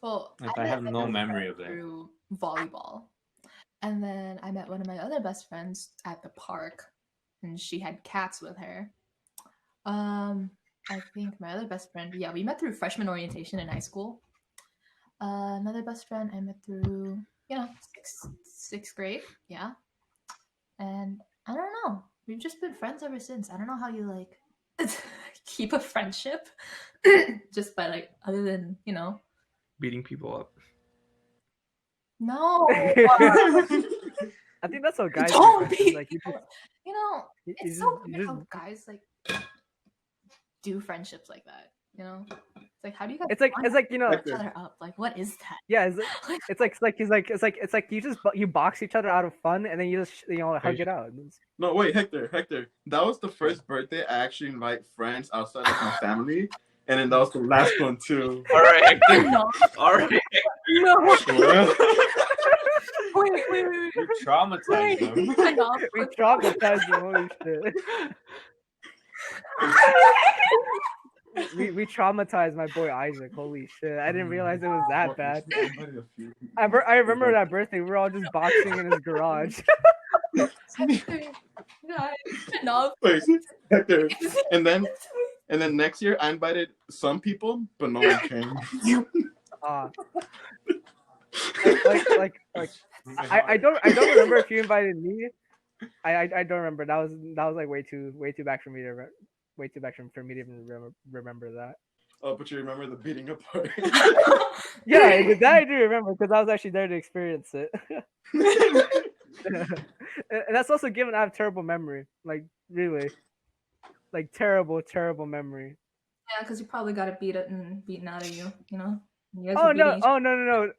Well, I have no memory of that. Through volleyball, And then I met one of my other best friends at the park, and she had cats with her. I think my other best friend, we met through freshman orientation in high school. Another best friend I met through, sixth grade. Yeah. And I don't know. We've just been friends ever since. I don't know how you like keep a friendship just by like, other than, Beating people up. no. I think that's how guys Don't do be, like you just, it's so weird how guys like do friendships like that. It's like, how do you guys? It's like each other up. Like, what is that? Yeah, it's like you just you box each other out of fun, and then you just hug it out. No, wait, Hector, that was the first birthday I actually invite friends outside of my family, and then that was the last one too. All right, Hector. No. All right. No. Wait. You traumatized them. We traumatized them. Holy shit. we traumatized my boy Isaac. Holy shit! I didn't realize it was that bad. I remember that birthday. We were all just boxing in his garage. No. Wait, Hector, and then next year I invited some people, but no one came. I don't remember if you invited me. I don't remember. That was like way too back for me to even remember that. Oh, but you remember the beating up part? Yeah, that I do remember because I was actually there to experience it. And that's also given I have terrible memory. Like really, like terrible memory. Yeah, because you probably got it beaten out of you. Oh no!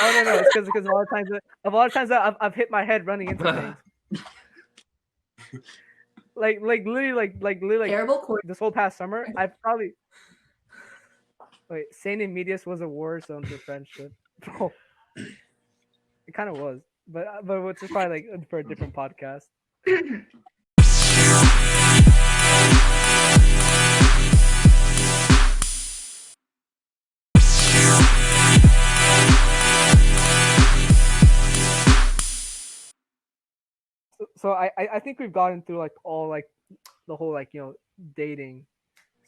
It's because of all the times that I've hit my head running into things. like literally terrible this whole past summer, I've probably Saint and Medius was a war zone for friendship. It kind of was, but it's just probably like for a different podcast. So I think we've gotten through like all like the whole like dating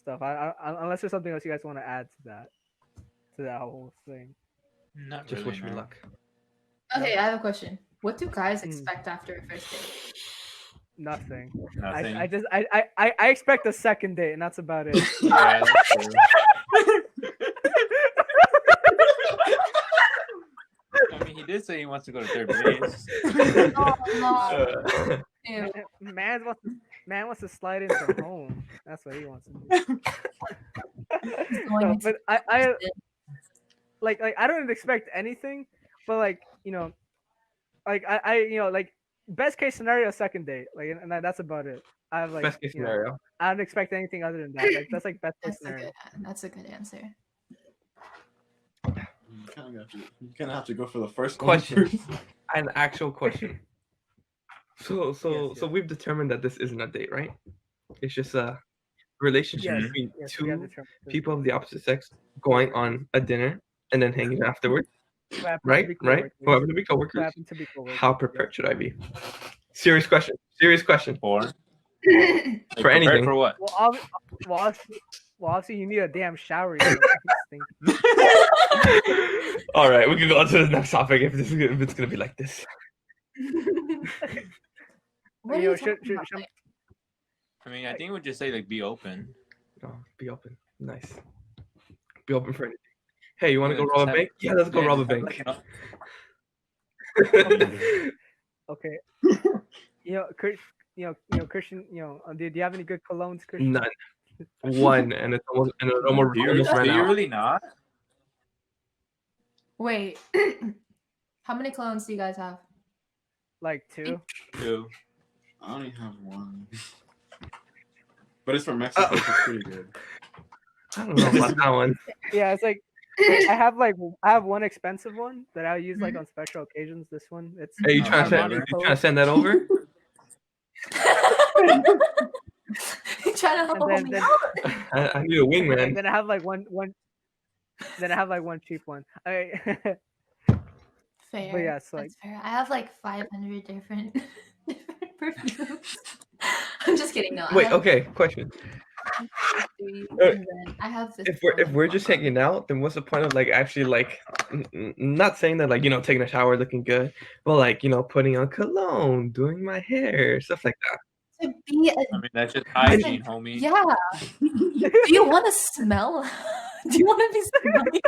stuff. I unless there's something else you guys want to add to that whole thing. Not Just really, wish me no. luck. Okay, I have a question. What do guys expect after a first date? Nothing. Nothing. I expect a second date, and that's about it. Yeah, that's true. I mean, he did say he wants to go to third base. Oh, no. Man wants to slide into home. That's what he wants to do. No, but I like I don't expect anything, but like I best case scenario second date, like, and that's about it. I have like Best case scenario. I don't expect anything other than that. Like that's like best case That's a scenario. that's a good answer. You kind of have to go for the first Question. one. An actual question. So Yes. we've determined that this isn't a date, right? It's just a relationship Yes, between yes, we have two determined this. people of the opposite sex going on a dinner and then hanging afterwards. Who happen to Right? be Right? coworkers. Who happen to be Who coworkers. happen to be coworkers. How prepared should I be? Serious question. Serious question. For For anything. For what? Well, obviously you need a damn shower. All right, we can go on to the next topic if it's gonna be like this. What are you talking about? should- I mean, I think we'd just say like be open. Oh, be open. Nice. Be open for anything. Hey, you want to Yeah, go just rob a have- bank? Yeah, let's go yeah, rob a just bank. have, like, Okay. Christian. Do you have any good colognes, Christian? None. One, and it's almost do you ran out. really not? Wait. How many clones do you guys have? Like two. Two. I only have one. But it's from Mexico, so it's pretty good. I don't know about that one. Yeah, it's like I have one expensive one that I use like on special occasions. This one, it's Hey, you Oh, trying to send that over? You trying to help And me then- out? I need a wingman. and then I have like one. Then I have like one cheap one. fair. But yeah, so That's fair. I have like 500 different different perfumes. I'm just kidding. No, I Wait, have okay, question. 3, Uh, and then I have this. If we're just hanging out, then what's the point of like actually like not saying that like taking a shower looking good, but like putting on cologne, doing my hair, stuff like that. To be a I mean, that's just hygiene, homie. yeah. Do you want to smell? Do you want to be smelly?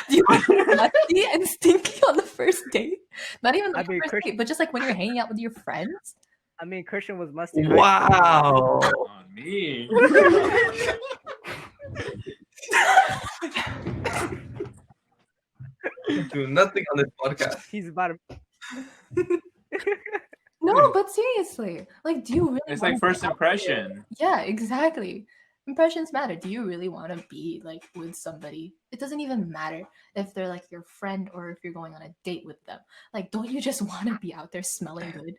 Do you want to be musty and stinky on the first date? Not even like I mean, the first Christian, date, but just like when you're hanging out with your friends. Christian was musty in high school. Wow. On me. Do nothing on this podcast. He's about to. No, but seriously, like, do you really? It's wanna like be first out impression. there? Yeah, exactly. Impressions matter. Do you really want to be like with somebody? It doesn't even matter if they're like your friend or if you're going on a date with them. Like, don't you just want to be out there smelling good?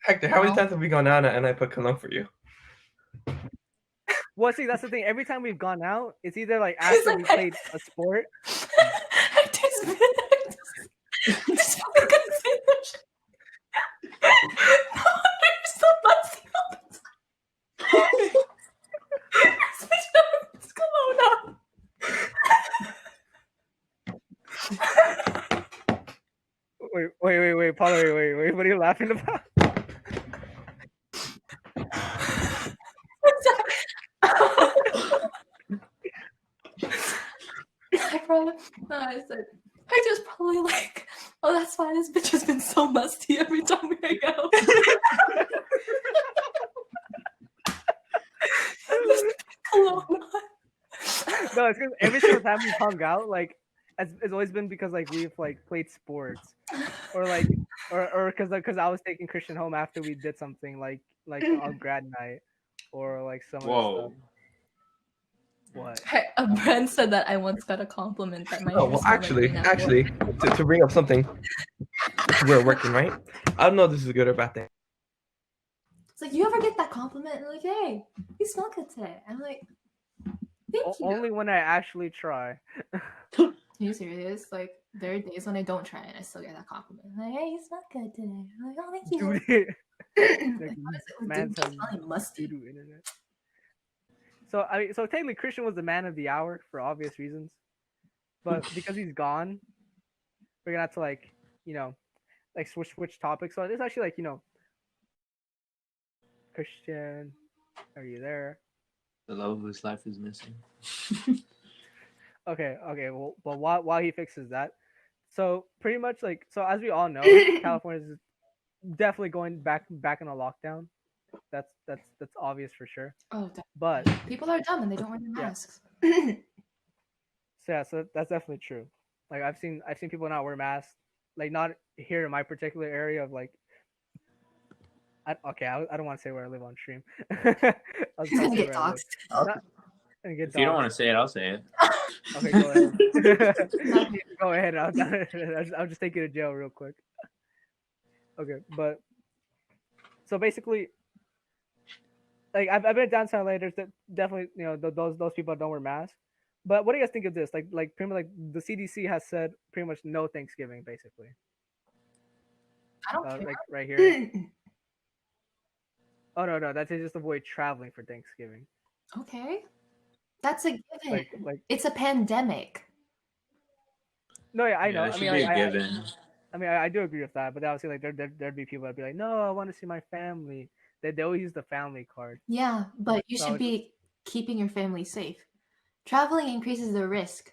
Hector, how many No. times have we gone out and I put cologne for you? Well, see, that's the thing. Every time we've gone out, it's either like after we played a sport. Hector's been. Hector's probably gonna say that shit. No wonder you're so musty all the time. Switch up this cologne Wait, Paula, wait. What are you laughing about? I probably. No, I said. Hector's probably like, oh, that's why this bitch has been so musty every time we hang out. Cologne on. No, it's because every single time we've hung out, like it's always been because like we've like played sports, or like or because I was taking Christian home after we did something like on grad night, or like some other Whoa. stuff. What? Hey, a friend said that I once got a compliment that my Oh hair well, smelled like actually, to bring up something, we're working, right? I don't know if this is a good or bad thing. It's like, you ever get that compliment? And like, hey, you smell good today. I'm like, thank you. Only when I actually try. Are you serious? Like, there are days when I don't try and I still get that compliment. I'm like, hey, you smell good today. I'm like, oh, thank you. Like, what is it with Man dudes smelling musty? doo-doo internet. So so technically Christian was the man of the hour for obvious reasons, but because he's gone, we're gonna have to like like switch topics. So it's actually like Christian, are you there? The love of his life is missing. Okay. Well, but while he fixes that, so pretty much like so as we all know, California is definitely going back in a lockdown. That's obvious for sure. Oh, But people are dumb and they don't wear their Yeah. masks. so that's definitely true. Like I've seen people not wear masks, like not here in my particular area of like. I don't want to say where I live on stream. I was He's about gonna to say get where I live. doxxed. Not- and get If you don't doxxed. want to say it, I'll say it. Okay, go ahead. Go ahead. I'll just take you to jail real quick. Okay, but so basically, like I've been downtown LA. There's definitely those people don't wear masks. But what do you guys think of this? Like pretty much like the CDC has said pretty much no Thanksgiving basically. I don't care. Like right here. Oh no, that's just avoid traveling for Thanksgiving. Okay. That's a given. Like It's a pandemic. no, yeah, I Yeah, know. that I should mean, be like, a given. I do agree with that, but obviously, like, there'd be people that'd be like, no, I want to see my family. They always use the family card. Yeah, but you So should be keeping your family safe. Traveling increases the risk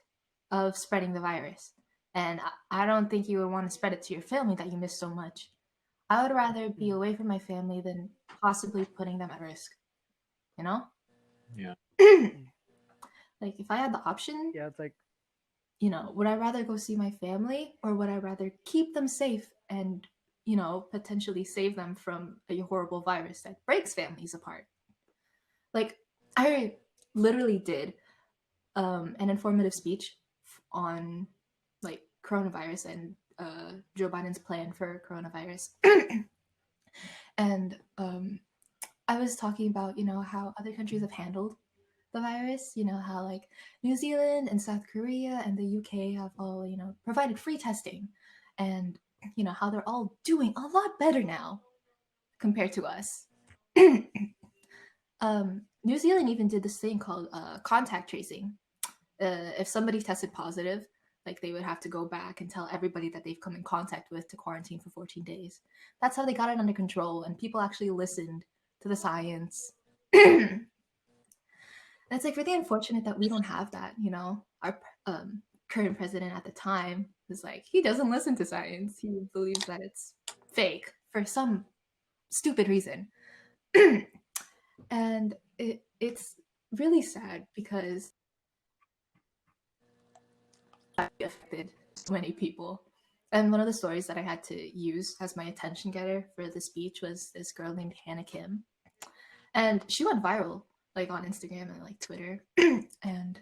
of spreading the virus. And I don't think you would want to spread it to your family that you miss so much. I would rather be away from my family than possibly putting them at risk. You know? Yeah. Like, if I had the option, yeah, it's like, would I rather go see my family or would I rather keep them safe and, potentially save them from a horrible virus that breaks families apart? Like, I literally did an informative speech on like coronavirus and Joe Biden's plan for coronavirus. And I was talking about, how other countries have handled the virus, how like New Zealand and South Korea and the UK have all, provided free testing. And how they're all doing a lot better now compared to us. New Zealand even did this thing called contact tracing. If somebody tested positive, like they would have to go back and tell everybody that they've come in contact with to quarantine for 14 days. That's how they got it under control, and people actually listened to the science. And it's like really unfortunate that we don't have that. Our current president at the time was like, he doesn't listen to science. He believes that it's fake for some stupid reason. And it's really sad because it affected so many people. And one of the stories that I had to use as my attention getter for the speech was this girl named Hannah Kim. And she went viral, like on Instagram and like Twitter. And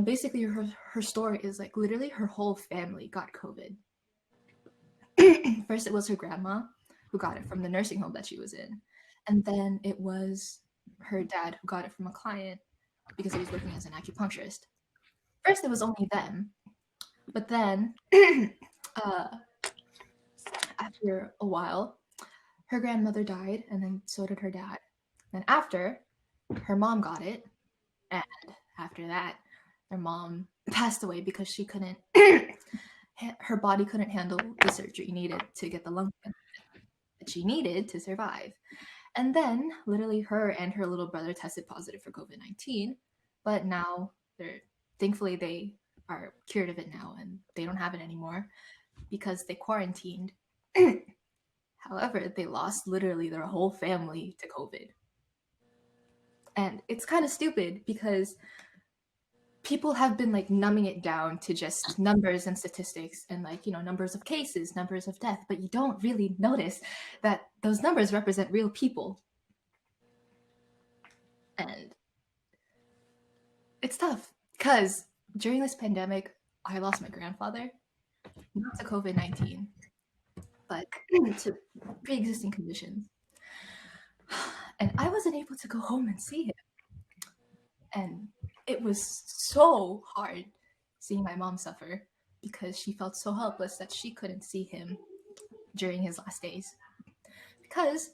basically her story is like literally her whole family got COVID. First it was her grandma who got it from the nursing home that she was in. And then it was her dad who got it from a client because he was working as an acupuncturist. First it was only them. But then after a while, her grandmother died, and then so did her dad. Then after, her mom got it, and after that, her mom passed away because she couldn't. Her body couldn't handle the surgery needed to get the lung that she needed to survive. And then, literally, her and her little brother tested positive for COVID-19, but now thankfully they are cured of it now, and they don't have it anymore because they quarantined. However, they lost literally their whole family to COVID. And it's kind of stupid because people have been like numbing it down to just numbers and statistics and like, numbers of cases, numbers of death, but you don't really notice that those numbers represent real people. And it's tough because during this pandemic, I lost my grandfather, not to COVID-19, but to pre-existing conditions. And I wasn't able to go home and see him. And it was so hard seeing my mom suffer because she felt so helpless that she couldn't see him during his last days. Because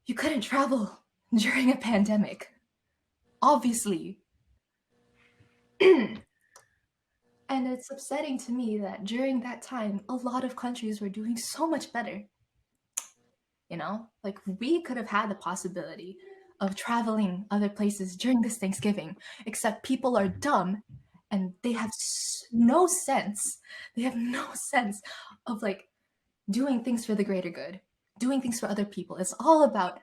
you couldn't travel during a pandemic. Obviously. And it's upsetting to me that during that time, a lot of countries were doing so much better. Like we could have had the possibility of traveling other places during this Thanksgiving, except people are dumb and they have no sense. They have no sense of like doing things for the greater good, doing things for other people. It's all about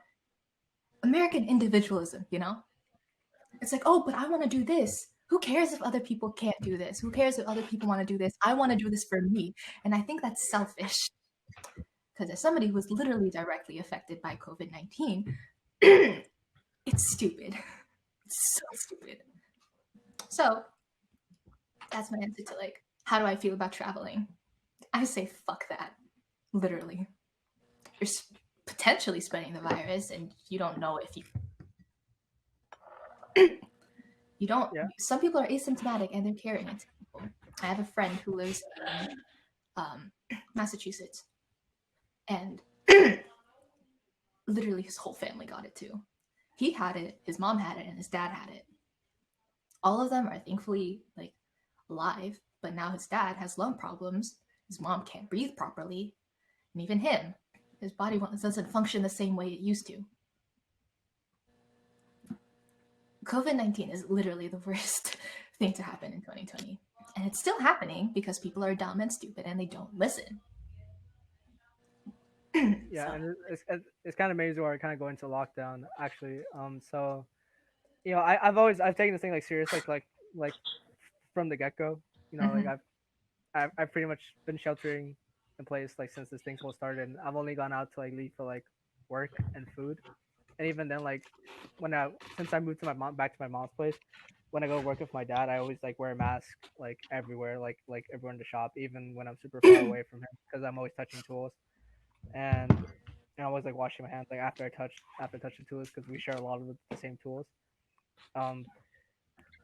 American individualism, It's like, oh, but I want to do this. Who cares if other people can't do this? Who cares if other people want to do this? I want to do this for me. And I think that's selfish. Because as somebody who was literally directly affected by COVID-19, it's stupid. It's so stupid. So that's my answer to like, how do I feel about traveling? I say fuck that. Literally. You're potentially spreading the virus and you don't know if you don't. Yeah. Some people are asymptomatic and they're carrying it to people. I have a friend who lives in Massachusetts, and literally his whole family got it too. He had it, his mom had it, and his dad had it. All of them are thankfully like alive, but now his dad has lung problems. His mom can't breathe properly, and even him, his body doesn't function the same way it used to. COVID-19 is literally the worst thing to happen in 2020. And it's still happening because people are dumb and stupid and they don't listen. Yeah, So. and it's kind of amazing where I kind of go into lockdown actually. So I've taken this thing like serious like from the get go. Like I've pretty much been sheltering in place like since this thing whole started. And I've only gone out to like leave for like work and food, and even then like since I moved to back to my mom's place, when I go work with my dad, I always like wear a mask like everywhere, like everywhere in the shop, even when I'm super far away from him, because I'm always touching tools, and I always like washing my hands like after I touch the tools because we share a lot of the same tools. Um,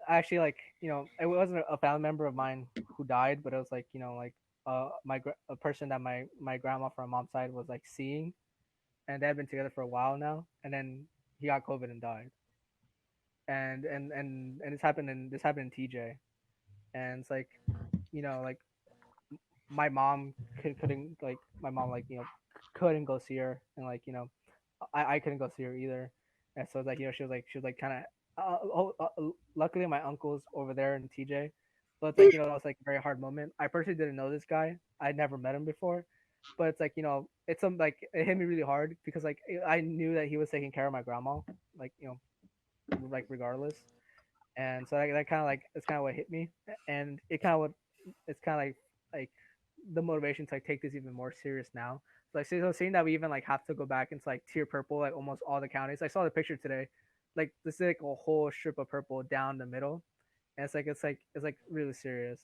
actually, like it wasn't a family member of mine who died, but it was like like a person that my grandma from my mom's side was like seeing, and they had been together for a while now, and then he got COVID and died. And this happened in TJ, and it's like, like my mom couldn't like my mom like couldn't go see her, and like I couldn't go see her either, and so like she was like kind of luckily my uncle's over there in TJ, but it's like that was like a very hard moment. I personally didn't know this guy. I'd never met him before, but it's like it's some like it hit me really hard because like I knew that he was taking care of my grandma, like like regardless, and so that kind of like it's kind of what hit me, and it kind of what it's kind of like the motivation to like take this even more serious now. So seeing that we even like have to go back into like tier purple like almost all the counties. I saw the picture today, like this is like a whole strip of purple down the middle, and it's like really serious.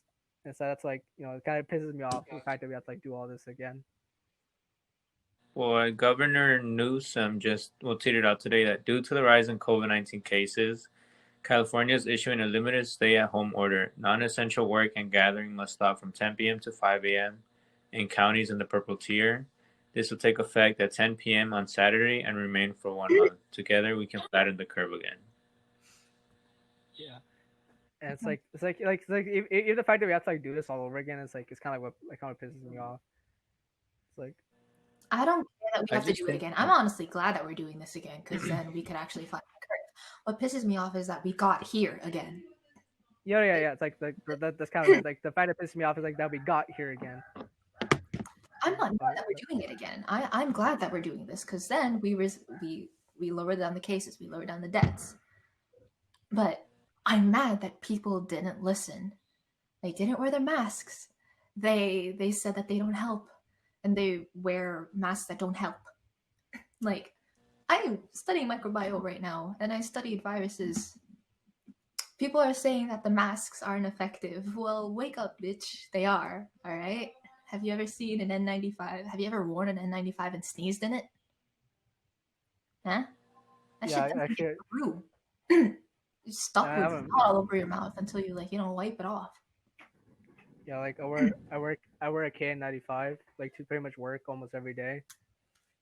And so that's like it kind of pisses me off the fact that we have to like do all this again. Well, Governor Newsom just tweeted out today that due to the rise in COVID-19 cases, California is issuing a limited stay-at-home order. Non-essential work and gathering must stop from 10 p.m. to 5 a.m. in counties in the purple tier. This will take effect at 10 p.m. on Saturday and remain for 1 month. Together, we can flatten the curve again. Yeah. And it's like even the fact that we have to like do this all over again, it's kind of what like kind of pisses me off. It's like I don't care that we I have to just do it think again. I'm honestly glad that we're doing this again because then we could actually flatten the curve. What pisses me off is that we got here again. yeah. It's like that's kind of it. Like the fact that pisses me off is like that we got here again. I'm not mad that we're doing it again. I'm glad that we're doing this because then we lowered down the cases, we lowered down the deaths. But I'm mad that people didn't listen. They didn't wear their masks. They said that they don't help, and they wear masks that don't help. Like I'm studying microbiome right now, and I studied viruses. People are saying that the masks aren't effective. Well, wake up, bitch. They are. All right. Have you ever seen an N95? Have you ever worn an N95 and sneezed in it? Huh? That Yeah, shit doesn't get actually, through. You're stuck I with haven't. snot all over your mouth until you wipe it off. Yeah, like I wear a KN95 like to pretty much work almost every day.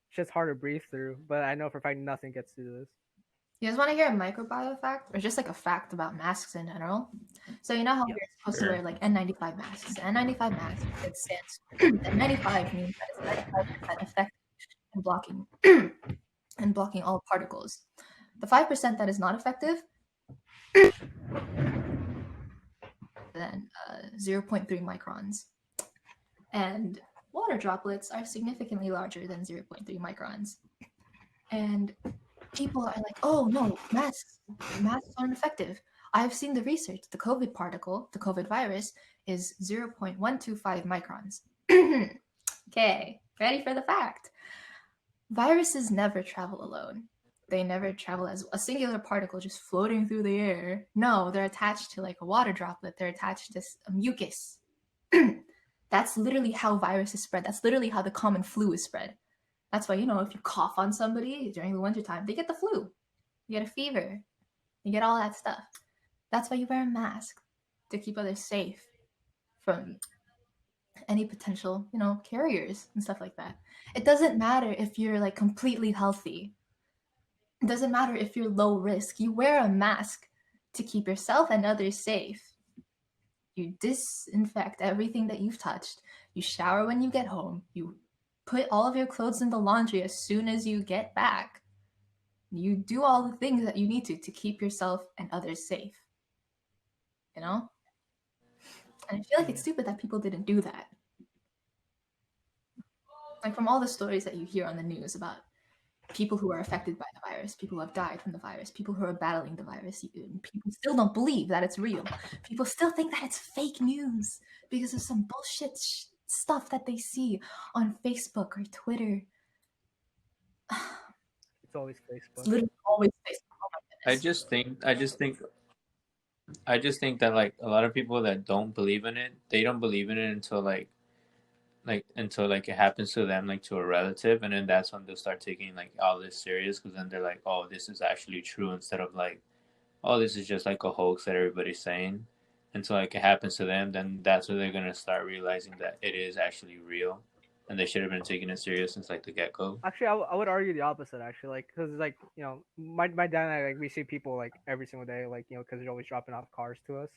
It's just hard to breathe through, but I know for a fact nothing gets through this. You guys want to hear a microbiome fact, or just like a fact about masks in general? So you know how Yep. you're supposed to Sure. wear like N95 masks. N95 mask, it stands. N95 means that it's 95% effective in blocking and blocking all particles. The 5% that is not effective, then 0.3 microns. And water droplets are significantly larger than 0.3 microns. And people are like, oh no, masks aren't effective. I've seen the research. The COVID particle, the COVID virus, is 0.125 microns. Okay, ready for the fact. Viruses never travel alone. They never travel as a singular particle just floating through the air. No, they're attached to like a water droplet. They're attached to a mucus. That's literally how viruses spread. That's literally how the common flu is spread. That's why, if you cough on somebody during the wintertime, they get the flu. You get a fever. You get all that stuff. That's why you wear a mask, to keep others safe from any potential, carriers and stuff like that. It doesn't matter if you're like completely healthy. It doesn't matter if you're low risk. You wear a mask to keep yourself and others safe. You disinfect everything that you've touched. You shower when you get home. You put all of your clothes in the laundry as soon as you get back. You do all the things that you need to keep yourself and others safe. You know? And I feel like it's stupid that people didn't do that. Like from all the stories that you hear on the news about people who are affected by the virus, people who have died from the virus, people who are battling the virus, people still don't believe that it's real. People still think that it's fake news because of some bullshit stuff that they see on Facebook or Twitter. It's always It's Facebook. literally always Facebook. Oh my I goodness. just think that like a lot of people that don't believe in it, they don't believe in it until until like it happens to them, like to a relative, and then that's when they'll start taking like all this serious, because then they're like, oh, this is actually true, instead of like, oh, this is just like a hoax that everybody's saying. until like it happens to them, then that's when they're gonna start realizing that it is actually real, and they should have been taking it serious since like the get go. Actually, I would argue the opposite. Actually, like because like my dad and I like we see people like every single day, like because they're always dropping off cars to us.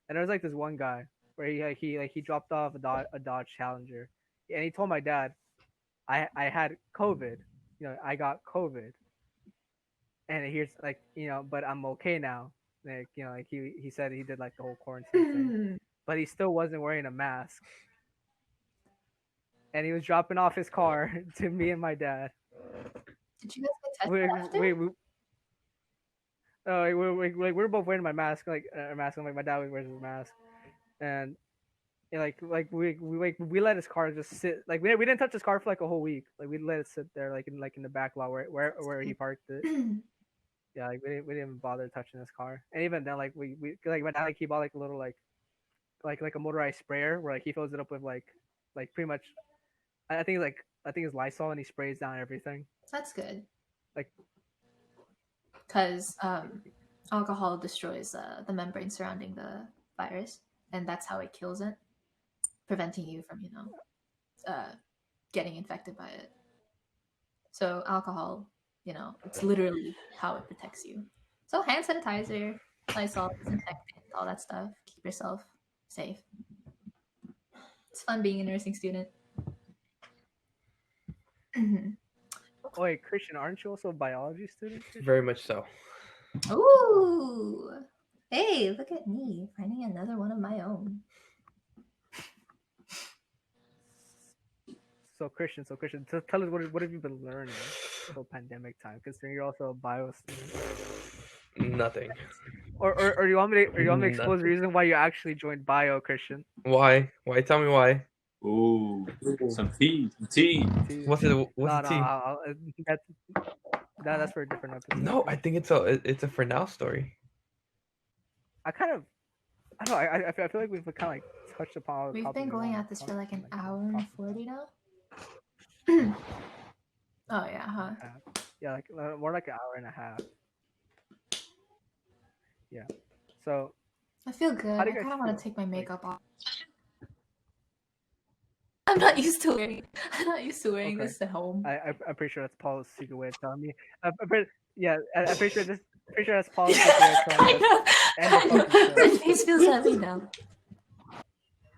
And there was like this one guy where he dropped off a Dodge Challenger, and he told my dad, I had COVID, I got COVID, and here's like but I'm okay now. Like like he said he did like the whole quarantine thing, but he still wasn't wearing a mask, and he was dropping off his car to me and my dad. Did you guys get We tested after? we're both wearing my mask, like a mask. And, like my dad wears his mask, and we let his car just sit. Like we didn't touch his car for like a whole week. Like we let it sit there, like in the back lot where he parked it. Yeah, like we didn't bother touching his car. And even then, like we like my dad like he bought like a little like a motorized sprayer where like he fills it up with like pretty much. I think it's Lysol, and he sprays down everything. That's good. Like, because alcohol destroys the membrane surrounding the virus, and that's how it kills it, preventing you from getting infected by it. So alcohol, it's literally how it protects you. So hand sanitizer, Lysol, disinfectant, all that stuff. Keep yourself safe. It's fun being a nursing student. oh wait, Christian, aren't you also a biology student? Very much so. Ooh. Hey, look at me finding another one of my own. So Christian, tell us what have you been learning until pandemic time? Considering you're also a bio student. Nothing. Or you want me to expose the reason why you actually joined bio, Christian? Why? Why? Tell me why. Ooh, some tea. What's the tea? That's for a different episode. No, I think it's a for now story. I don't know. I feel like we've kind of like touched upon. We've been going at this for like an hour and 40 now. Oh yeah, huh? Yeah, like more like an hour and a half. Yeah. So I feel good. I kind of want to take my makeup off. I'm not used to wearing this at home. I'm pretty sure that's Paul's secret way of telling me. I'm pretty sure that's Paul's secret way of telling me. My face feels heavy now.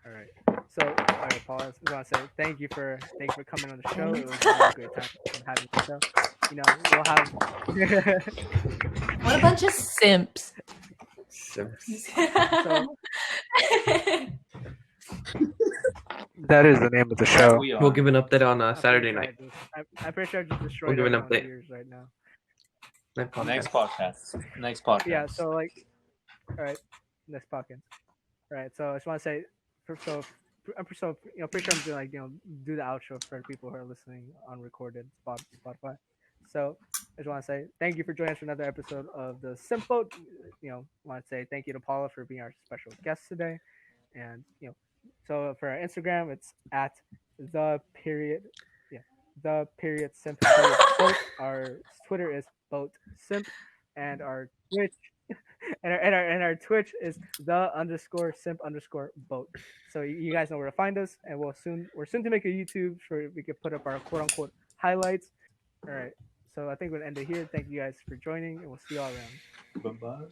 All right. So, all right, Paul, I just want to say thank you for coming on the show. It was a really great time having the show. We'll have. What a bunch of simps. That is the name of the show. We'll give an update on Saturday night. I'm pretty sure I just destroyed we'll give an update right now. Next podcast. Yeah. So like, all right, next podcast. All right. So I just want to say, I'm pretty sure I'm doing like do the outro for people who are listening on recorded Spotify. So I just want to say thank you for joining us for another episode of the Simple. Want to say thank you to Paula for being our special guest today, and so for our Instagram, it's at the simp boat. Our Twitter is boat simp, and our Twitch and our Twitch is the_simp_boat. So you guys know where to find us, and we're soon to make a YouTube so we can put up our quote unquote highlights. All right. So I think we'll end it here. Thank you guys for joining, and we'll see you all around. Bye bye.